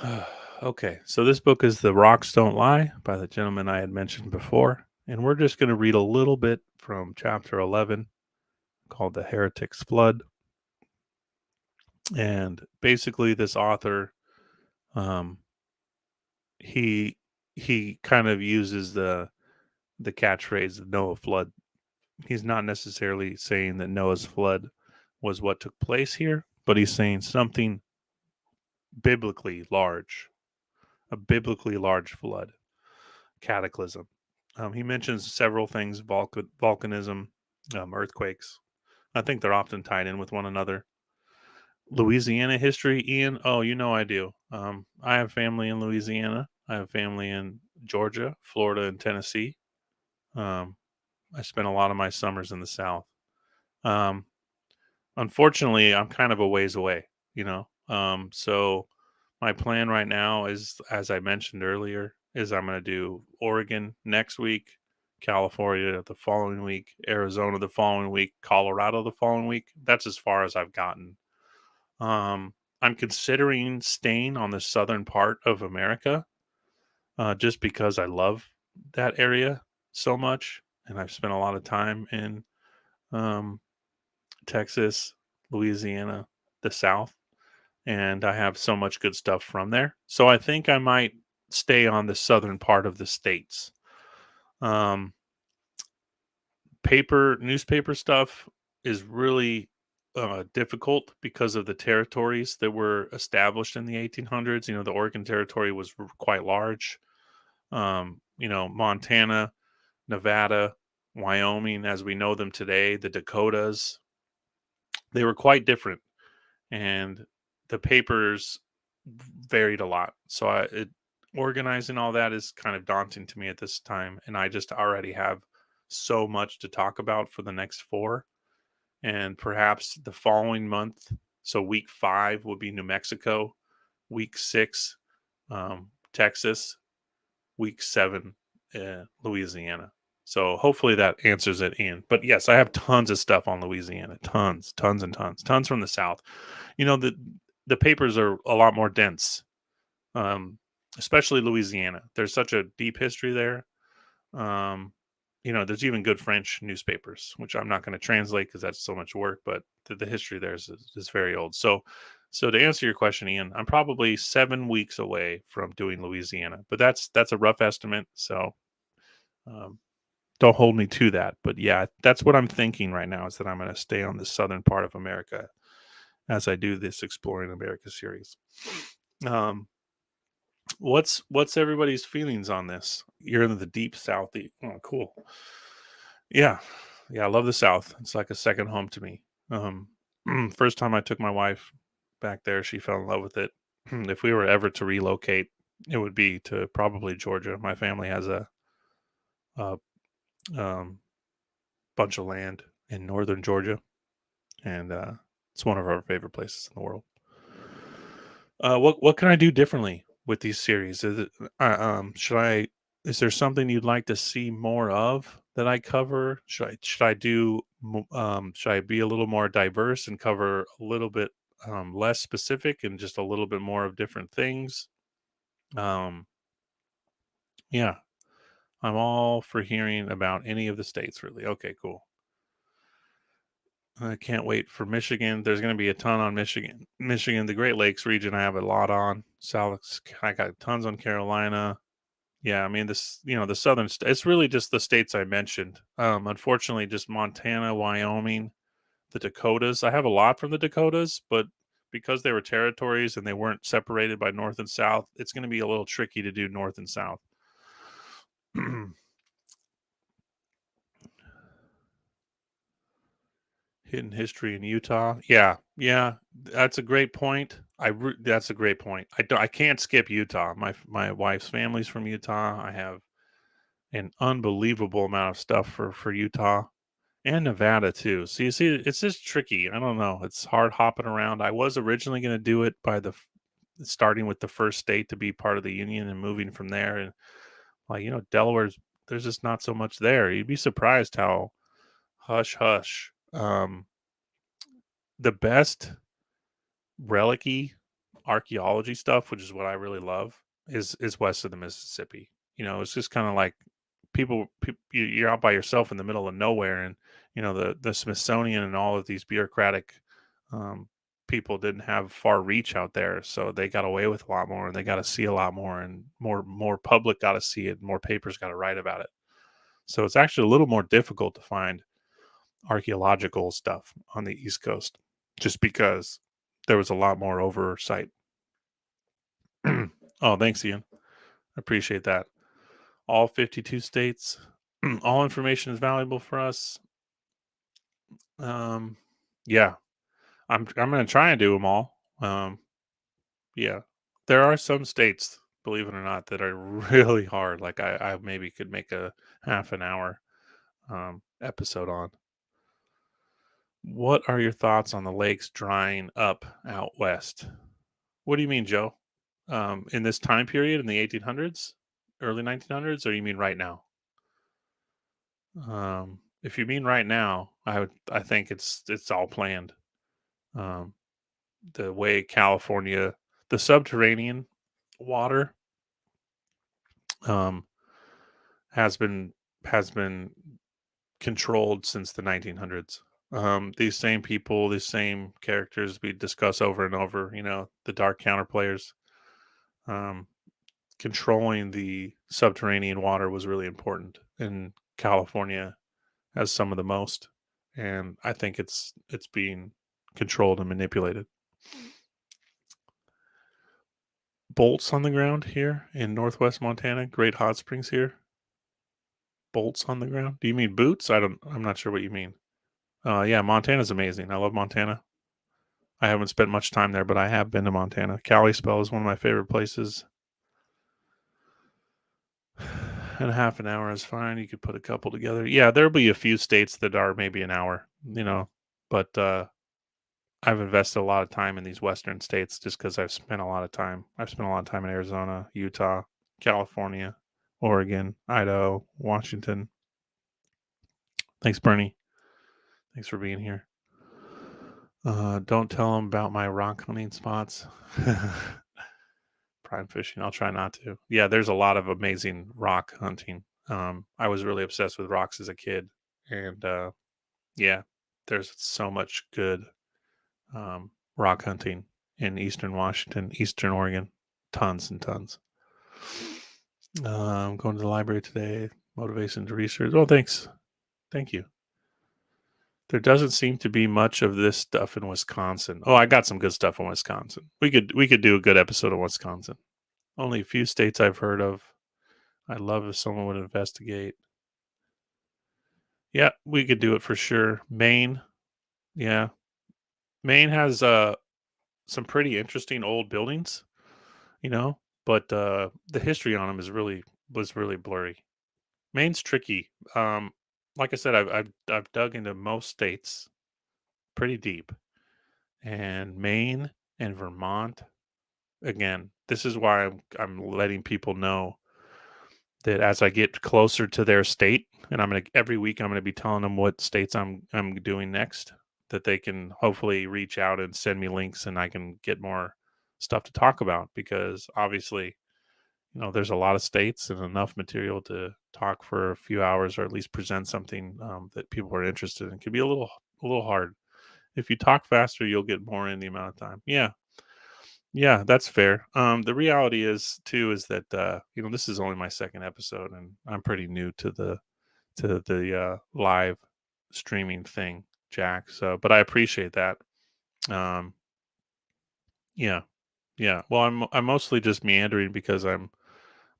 Speaker 1: big. Okay, so this book is The Rocks Don't Lie by the gentleman I had mentioned before, and we're just going to read a little bit from chapter 11 called The Heretic's Flood. And basically, this author, um, he he kind of uses the catchphrase Noah flood. He's not necessarily saying that Noah's flood was what took place here, but he's saying something biblically large, a biblically large flood, cataclysm. He mentions several things: volcanism, earthquakes. I think they're often tied in with one another. Louisiana history, Ian. Oh, I do. I have family in Louisiana. I have family in Georgia, Florida, and Tennessee. Um, I spent a lot of my summers in the South. Um, Unfortunately, I'm kind of a ways away. So my plan right now is, as I mentioned earlier, is I'm going to do Oregon next week, California the following week, Arizona the following week, Colorado the following week. That's as far as I've gotten. I'm considering staying on the southern part of America, just because I love that area so much, and I've spent a lot of time in um, Texas, Louisiana, the South, and I have so much good stuff from there. So I think I might. stay on the southern part of the states. Um, newspaper stuff is really difficult because of the territories that were established in the 1800s. The Oregon Territory was quite large. Montana, Nevada, Wyoming, as we know them today, the Dakotas, they were quite different, and the papers varied a lot. So organizing all that is kind of daunting to me at this time, and I just already have so much to talk about for the next four, and perhaps the following month. So week 5 will be New Mexico, week 6, Texas, week 7, Louisiana. So hopefully that answers it, Ian. But yes, I have tons of stuff on Louisiana, tons and tons from the South. The papers are a lot more dense, um, especially Louisiana. There's such a deep history there. Um, there's even good French newspapers, which I'm not going to translate because that's so much work. But the history there is very old. So to answer your question, Ian, I'm probably 7 weeks away from doing Louisiana, but that's a rough estimate. So um, don't hold me to that. But yeah, that's what I'm thinking right now, is that I'm going to stay on the southern part of America as I do this Exploring America series. Um, what's everybody's feelings on this? You're in the deep South. Oh, cool. Yeah, yeah, I love the South. It's like a second home to me. Um, First time I took my wife back there, she fell in love with it. If we were ever to relocate, it would be to probably Georgia. My family has a um, bunch of land in northern Georgia, and it's one of our favorite places in the world. What can I do differently with these series? Should I? Is there something you'd like to see more of that I cover? Should I be a little more diverse and cover a little bit less specific and just a little bit more of different things? Um, yeah, I'm all for hearing about any of the states. Really, okay, cool. I can't wait for Michigan. There's going to be a ton on Michigan. Michigan, the Great Lakes region, I have a lot on. South, I got tons on Carolina. Yeah, I mean the southern. It's really just the states I mentioned. Unfortunately, just Montana, Wyoming, the Dakotas. I have a lot from the Dakotas, but because they were territories and they weren't separated by North and South, it's going to be a little tricky to do North and South. Hidden history in Utah. Yeah, yeah, that's a great point. That's a great point. I can't skip Utah. My wife's family's from Utah. I have an unbelievable amount of stuff for Utah and Nevada too. So you see, it's just tricky. I don't know. It's hard hopping around. I was originally going to do it by starting with the first state to be part of the union and moving from there. And like Delaware's, there's just not so much there. You'd be surprised how hush hush. The best relic-y archaeology stuff, which is what I really love, is west of the Mississippi. It's just kind of like you're out by yourself in the middle of nowhere, and the Smithsonian and all of these bureaucratic um, people didn't have far reach out there, so they got away with a lot more, and they got to see a lot more, and more public got to see it, more papers got to write about it. So it's actually a little more difficult to find archaeological stuff on the East Coast, just because there was a lot more oversight. Oh, thanks, Ian. I appreciate that. All 52 states, all information is valuable for us. Um, yeah, I'm going to try and do them all. Yeah, there are some states, believe it or not, that are really hard. Like I maybe could make a half an hour episode on. What are your thoughts on the lakes drying up out west? What do you mean, Joe? In this time period in the 1800s, early 1900s, or you mean right now? If you mean right now, I think it's all planned. Um, the way California, the subterranean water, um, has been controlled since the 1900s. These same people, these same characters we discuss over and over. The dark counter players. Um, controlling the subterranean water was really important. And California has some of the most, and I think it's being controlled and manipulated. Bolts on the ground here in northwest Montana. Great hot springs here. Bolts on the ground. Do you mean boots? I'm not sure what you mean. Yeah, Montana's amazing. I love Montana. I haven't spent much time there, but I have been to Montana. Kalispell is one of my favorite places. And half an hour is fine. You could put a couple together. Yeah, there'll be a few states that are maybe an hour, but I've invested a lot of time in these western states just because I've spent a lot of time. I've spent a lot of time in Arizona, Utah, California, Oregon, Idaho, Washington. Thanks, Bernie. Thanks for being here. Don't tell them about my rock hunting spots. Prime fishing. I'll try not to. Yeah, there's a lot of amazing rock hunting. I was really obsessed with rocks as a kid, and yeah, there's so much good rock hunting in eastern Washington, eastern Oregon, tons and tons. I'm going to the library today. Motivation to research. Oh, thanks. Thank you. There doesn't seem to be much of this stuff in Wisconsin. Oh, I got some good stuff in Wisconsin. We could do a good episode of Wisconsin. Only a few states I've heard of. I'd love if someone would investigate. Yeah, we could do it for sure. Maine. Yeah. Maine has some pretty interesting old buildings, but the history on them was really blurry. Maine's tricky. Like I said, I've dug into most states pretty deep, and Maine and Vermont. Again, this is why I'm letting people know that as I get closer to their state, and every week I'm gonna be telling them what states I'm doing next, that they can hopefully reach out and send me links, and I can get more stuff to talk about because obviously, there's a lot of states and enough material to talk for a few hours or at least present something that people are interested in. It can be a little hard. If you talk faster, you'll get more in the amount of time. Yeah, yeah, that's fair. The reality is that this is only my second episode, and I'm pretty new to the live streaming thing, Jack. So, but I appreciate that. Um, yeah, yeah. Well, I'm mostly just meandering because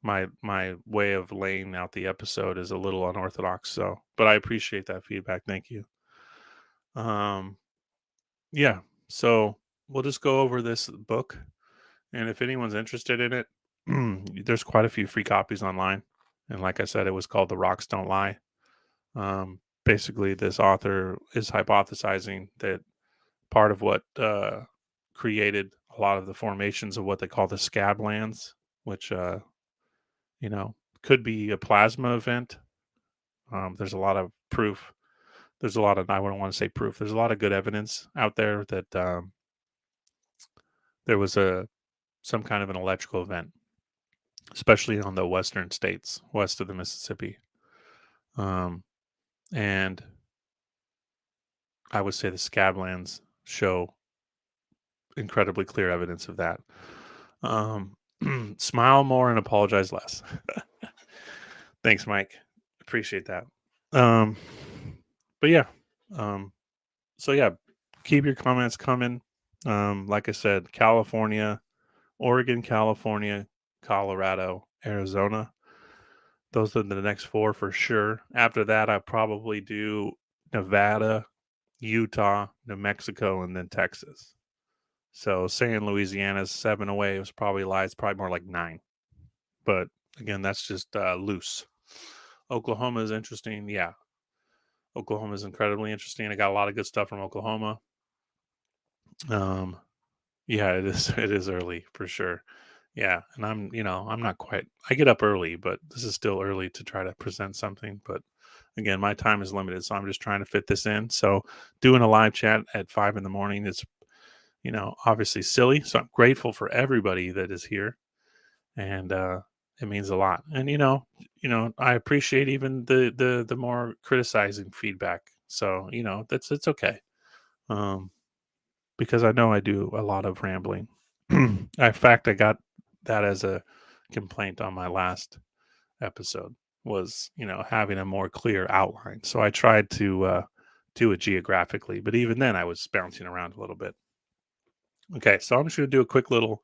Speaker 1: my way of laying out the episode is a little unorthodox. So, but I appreciate that feedback. Thank you. Um, yeah. So we'll just go over this book. And if anyone's interested in it, there's quite a few free copies online. And like I said, it was called The Rocks Don't Lie. Basically, this author is hypothesizing that part of what created a lot of the formations of what they call the scablands, which, you know, could be a plasma event. There's a lot of proof. There's a lot of, I wouldn't want to say proof. There's a lot of good evidence out there that there was some kind of an electrical event, especially on the western states, west of the Mississippi. Um, and I would say the Scablands show incredibly clear evidence of that. Um, smile more and apologize less. Thanks, Mike. Appreciate that. Um, but yeah, um, so yeah, keep your comments coming. Like I said, California, Oregon, California, Colorado, Arizona. Those are the next four for sure. After that, I probably do Nevada, Utah, New Mexico, and then Texas. So saying Louisiana's 7 away was probably lies. It's probably more like 9. But again, that's just loose. Oklahoma is interesting. Yeah, Oklahoma is incredibly interesting. I got a lot of good stuff from Oklahoma. Um, yeah, it is. It is early for sure. Yeah, and I'm not quite. I get up early, but this is still early to try to present something. But again, my time is limited, so I'm just trying to fit this in. So doing a live chat at 5 in the morning is, obviously silly. So I'm grateful for everybody that is here, and it means a lot. And I appreciate even the more criticizing feedback. So it's okay, um, because I know I do a lot of rambling. In fact, I got that as a complaint on my last episode was, having a more clear outline. So I tried to do it geographically, but even then I was bouncing around a little bit. Okay, so I'm just going to do a quick little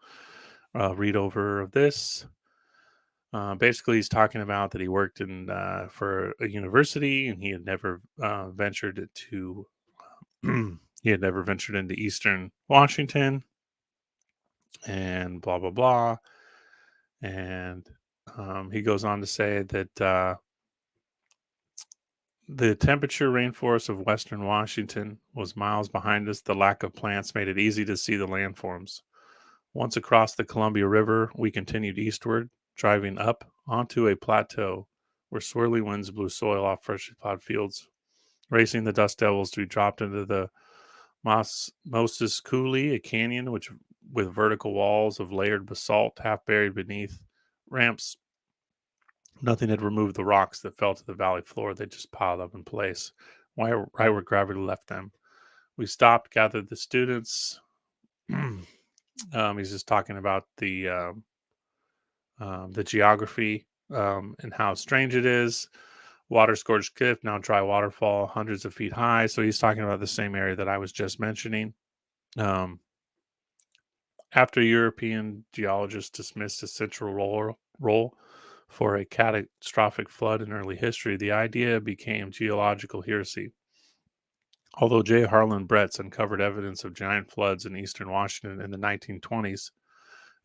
Speaker 1: read over of this. Basically, he's talking about that he worked in for a university, and he had never ventured to he had never ventured into Eastern Washington, and blah blah blah. And he goes on to say that the temperature rainforest of Western Washington was miles behind us. The lack of plants made it easy to see the landforms. Once across the Columbia River, we continued eastward, driving up onto a plateau where swirling winds blew soil off freshly plowed fields, racing the dust devils to be dropped into the Moses Coulee, a canyon which with vertical walls of layered basalt half buried beneath ramps. Nothing had removed the rocks that fell to the valley floor. They just piled up in place, right where gravity left them. We stopped, gathered the students. He's just talking about the geography and how strange it is. Water scorched cliff, now dry waterfall, hundreds of feet high. So he's talking about the same area that I was just mentioning. Um, After European geologists dismissed a central role for a catastrophic flood in early history, the idea became geological heresy. Although J. Harlan Bretz uncovered evidence of giant floods in eastern Washington in the 1920s,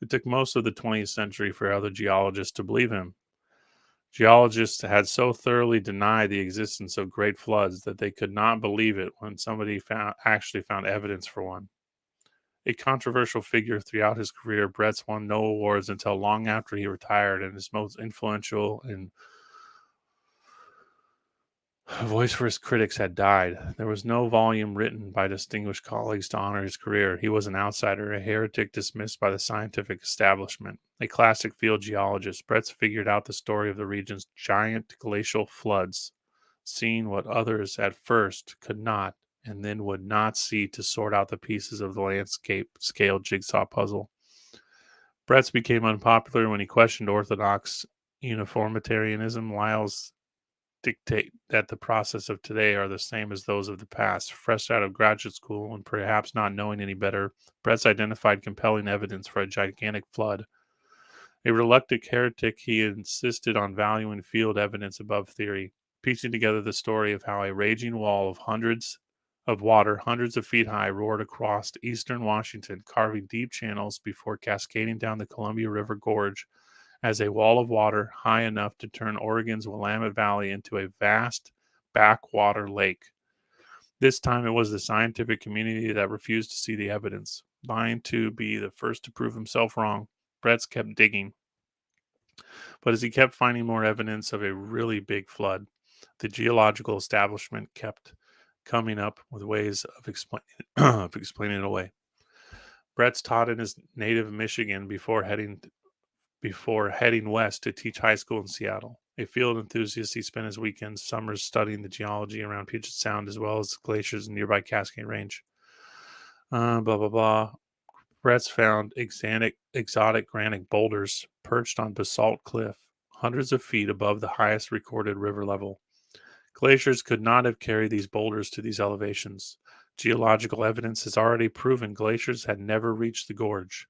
Speaker 1: it took most of the 20th century for other geologists to believe him. Geologists had so thoroughly denied the existence of great floods that they could not believe it when somebody actually found evidence for one. A controversial figure throughout his career, Bretz won no awards until long after he retired, and his most influential and voice for his critics had died. There was no volume written by distinguished colleagues to honor his career. He was an outsider, a heretic dismissed by the scientific establishment. A classic field geologist, Bretz figured out the story of the region's giant glacial floods, seeing what others at first could not and then would not see to sort out the pieces of the landscape scale jigsaw puzzle. Bretz became unpopular when he questioned orthodox uniformitarianism. Lyell's dictate that the process of today are the same as those of the past. Fresh out of graduate school and perhaps not knowing any better, Bretz identified compelling evidence for a gigantic flood. A reluctant heretic, he insisted on valuing field evidence above theory, piecing together the story of how a raging wall of water, hundreds of feet high, roared across eastern Washington, carving deep channels before cascading down the Columbia River Gorge as a wall of water high enough to turn Oregon's Willamette Valley into a vast backwater lake. This time it was the scientific community that refused to see the evidence. Vying to be the first to prove himself wrong, Bretz kept digging. But as he kept finding more evidence of a really big flood, the geological establishment kept coming up with ways of explaining it away. Bretz taught in his native Michigan before heading west to teach high school in Seattle. A field enthusiast, he spent his weekends, summers studying the geology around Puget Sound as well as glaciers and nearby Cascade Range. Blah, blah, blah. Bretz found exotic granite boulders perched on basalt cliff, hundreds of feet above the highest recorded river level. Glaciers could not have carried these boulders to these elevations. Geological evidence has already proven glaciers had never reached the gorge.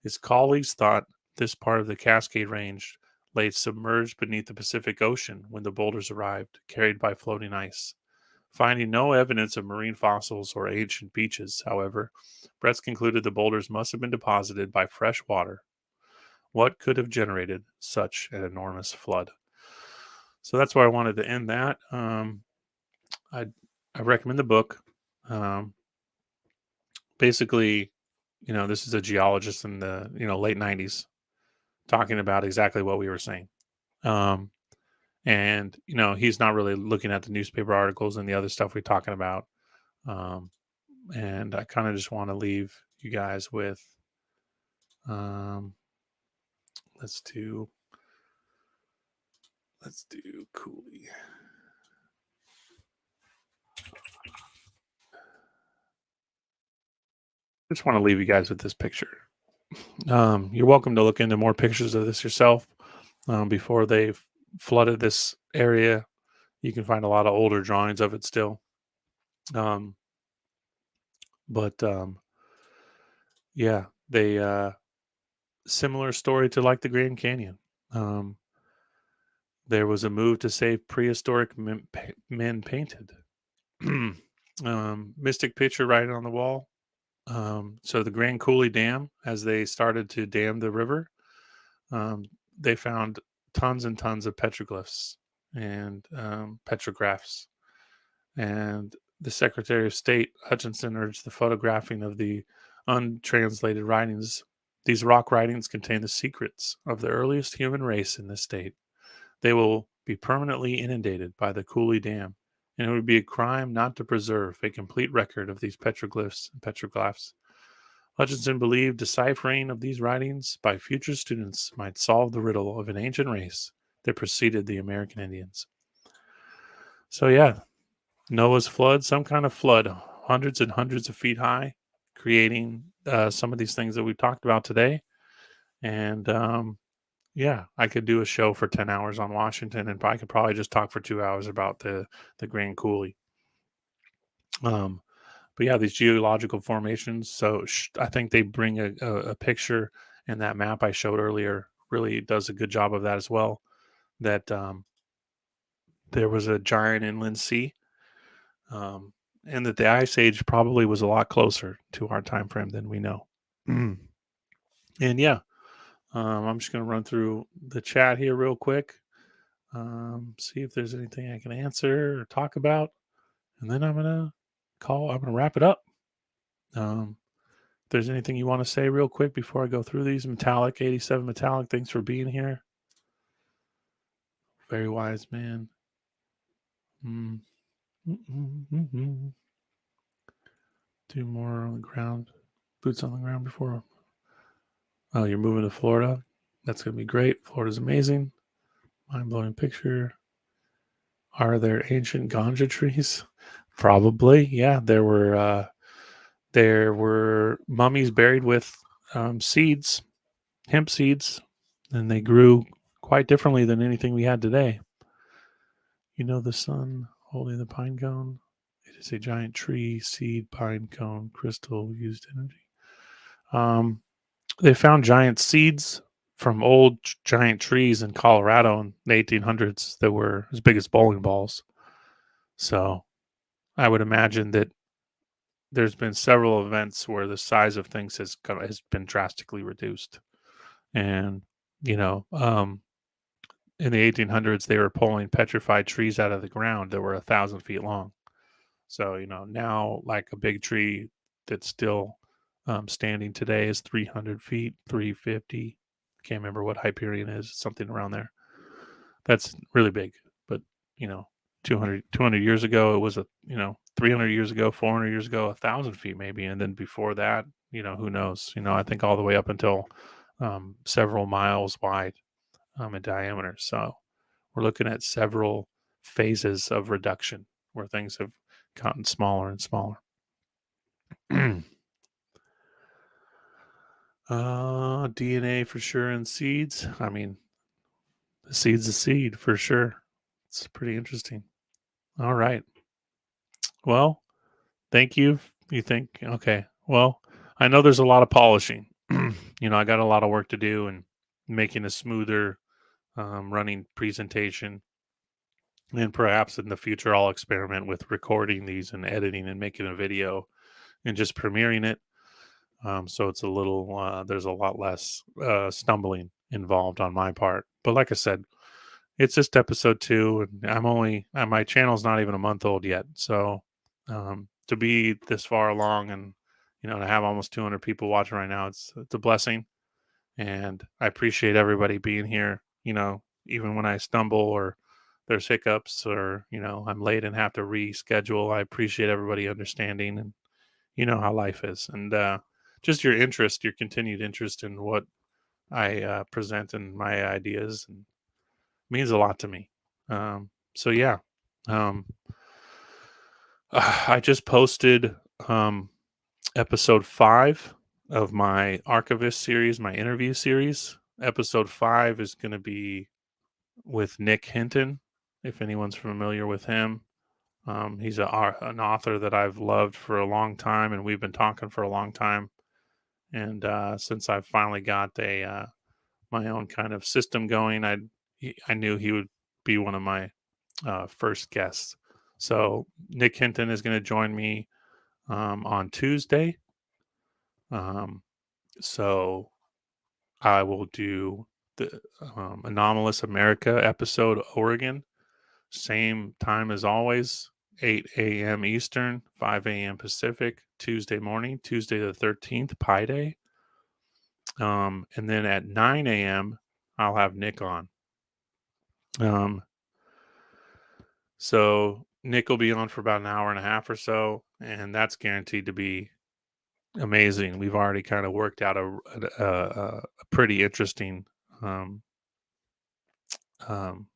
Speaker 1: His colleagues thought this part of the Cascade Range lay submerged beneath the Pacific Ocean when the boulders arrived, carried by floating ice. Finding no evidence of marine fossils or ancient beaches, however, Bretz concluded the boulders must have been deposited by fresh water. What could have generated such an enormous flood? So that's where I wanted to end that. I recommend the book. Um, Basically, this is a geologist in the late '90s talking about exactly what we were saying. Um, and he's not really looking at the newspaper articles and the other stuff we're talking about. Um, and I kind of just want to leave you guys with um, let's do Cooley. Just want to leave you guys with this picture. You're welcome to look into more pictures of this yourself before they've flooded this area. You can find a lot of older drawings of it still. Um, but yeah, they similar story to like the Grand Canyon. Um, there was a move to save prehistoric men painted. Mystic picture right on the wall. So the Grand Coulee Dam, as they started to dam the river, um, they found tons and tons of petroglyphs and petrographs. And the Secretary of State Hutchinson urged the photographing of the untranslated writings. These rock writings contain the secrets of the earliest human race in this state. They will be permanently inundated by the Cooley Dam, and it would be a crime not to preserve a complete record of these petroglyphs and petroglyphs. Hutchinson believed deciphering of these writings by future students might solve the riddle of an ancient race that preceded the American Indians. So, yeah, Noah's flood, some kind of flood, hundreds and hundreds of feet high, creating some of these things that we talked about today. And yeah, I could do a show for 10 hours on Washington, and I could probably just talk for 2 hours about the Grand Coulee. Um, but yeah, these geological formations. So I think they bring a picture, and that map I showed earlier really does a good job of that as well. That there was a giant inland sea, um, and that the ice age probably was a lot closer to our time frame than we know. And yeah, I'm just going to run through the chat here real quick. See if there's anything I can answer or talk about, and then I'm gonna wrap it up. If there's anything you want to say real quick before I go through these, Metallic 87 Metallic, thanks for being here. Very wise man. Mm. Do more on the ground, boots on the ground before. Oh, you're moving to Florida. That's gonna be great. Florida's amazing. Mind blowing picture. Are there ancient ganja trees? Probably, yeah. There were mummies buried with seeds, hemp seeds, and they grew quite differently than anything we had today. You know, the sun holding the pine cone. It is a giant tree, seed, pine cone, crystal used energy. Um, they found giant seeds from old giant trees in Colorado in the 1800s that were as big as bowling balls. So I would imagine that there's been several events where the size of things has been drastically reduced. And you know, in the 1800s, they were pulling petrified trees out of the ground that were 1,000 feet long. So now like a big tree that's still standing today is 300 feet, 350. Can't remember what Hyperion is, something around there. That's really big. But you know, 200 years ago, it was 300 years ago, 400 years ago, 1,000 feet maybe, and then before that, who knows? I think all the way up until several miles wide in diameter. So we're looking at several phases of reduction where things have gotten smaller and smaller. DNA for sure in seeds. I mean, the seed's a seed for sure. It's pretty interesting. All right. Well, thank you. You think, okay. Well, I know there's a lot of polishing. I got a lot of work to do and making a smoother running presentation. And perhaps in the future, I'll experiment with recording these and editing and making a video and just premiering it. So it's there's a lot less stumbling involved on my part. But like I said, it's just episode 2, and my channel's not even a month old yet. So to be this far along and to have almost 200 people watching right now, it's a blessing, and I appreciate everybody being here. Even when I stumble or there's hiccups or I'm late and have to reschedule, I appreciate everybody understanding, and you know how life is, and just your continued interest in what I present and my ideas, and means a lot to me. So yeah, um, I just posted episode 5 of my Archivist series, my interview series. Episode 5 is going to be with Nick Hinton, if anyone's familiar with him. He's an author that I've loved for a long time, and we've been talking for a long time. And since I've finally got my own kind of system going, I knew he would be one of my first guests. So Nick Hinton is going to join me on Tuesday. Um, so I will do the Anomalous America episode, Oregon, same time as always, 8 a.m. Eastern, 5 a.m. Pacific, Tuesday morning, Tuesday the 13th, Pi Day. And then at 9 a.m., I'll have Nick on. So Nick will be on for about an hour and a half or so, and that's guaranteed to be amazing. We've already kind of worked out a pretty interesting um, um,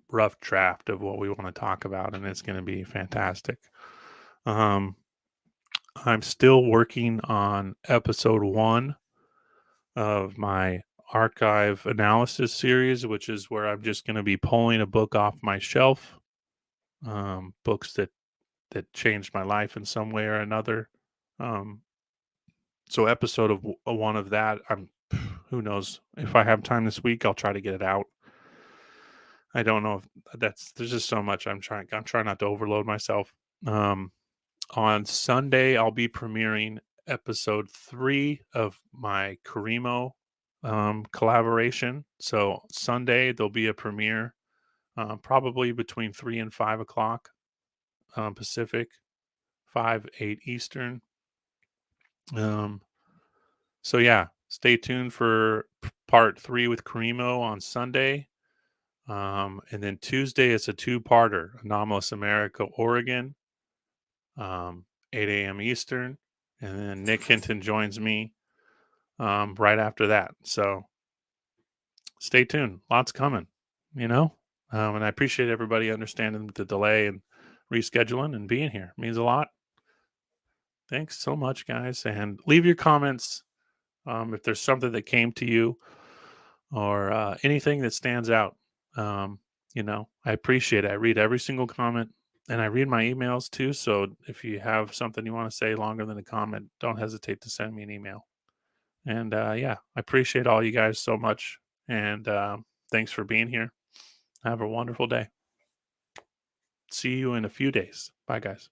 Speaker 1: rough draft of what we want to talk about, and it's going to be fantastic. Um, I'm still working on episode 1 of my archive analysis series, which is where I'm just going to be pulling a book off my shelf, books that changed my life in some way or another. Um, so episode of 1 of that, who knows if I have time this week, I'll try to get it out. I don't know if there's just so much I'm trying not to overload myself. Um, on Sunday, I'll be premiering episode 3 of my Karimo collaboration. So Sunday there'll be a premiere, probably between 3 and 5 o'clock Pacific, 5-8 Eastern. So yeah, stay tuned for part 3 with Karimo on Sunday. And then Tuesday it's a 2-parter, Anomalous America, Oregon, 8 a.m. Eastern. And then Nick Hinton joins me right after that. So stay tuned. Lots coming, you know? And I appreciate everybody understanding the delay and rescheduling and being here. It means a lot. Thanks so much, guys. And leave your comments if there's something that came to you or anything that stands out. Um, I appreciate it. I read every single comment and I read my emails too. So if you have something you want to say longer than a comment, don't hesitate to send me an email. And yeah, I appreciate all you guys so much. And thanks for being here. Have a wonderful day. See you in a few days. Bye, guys.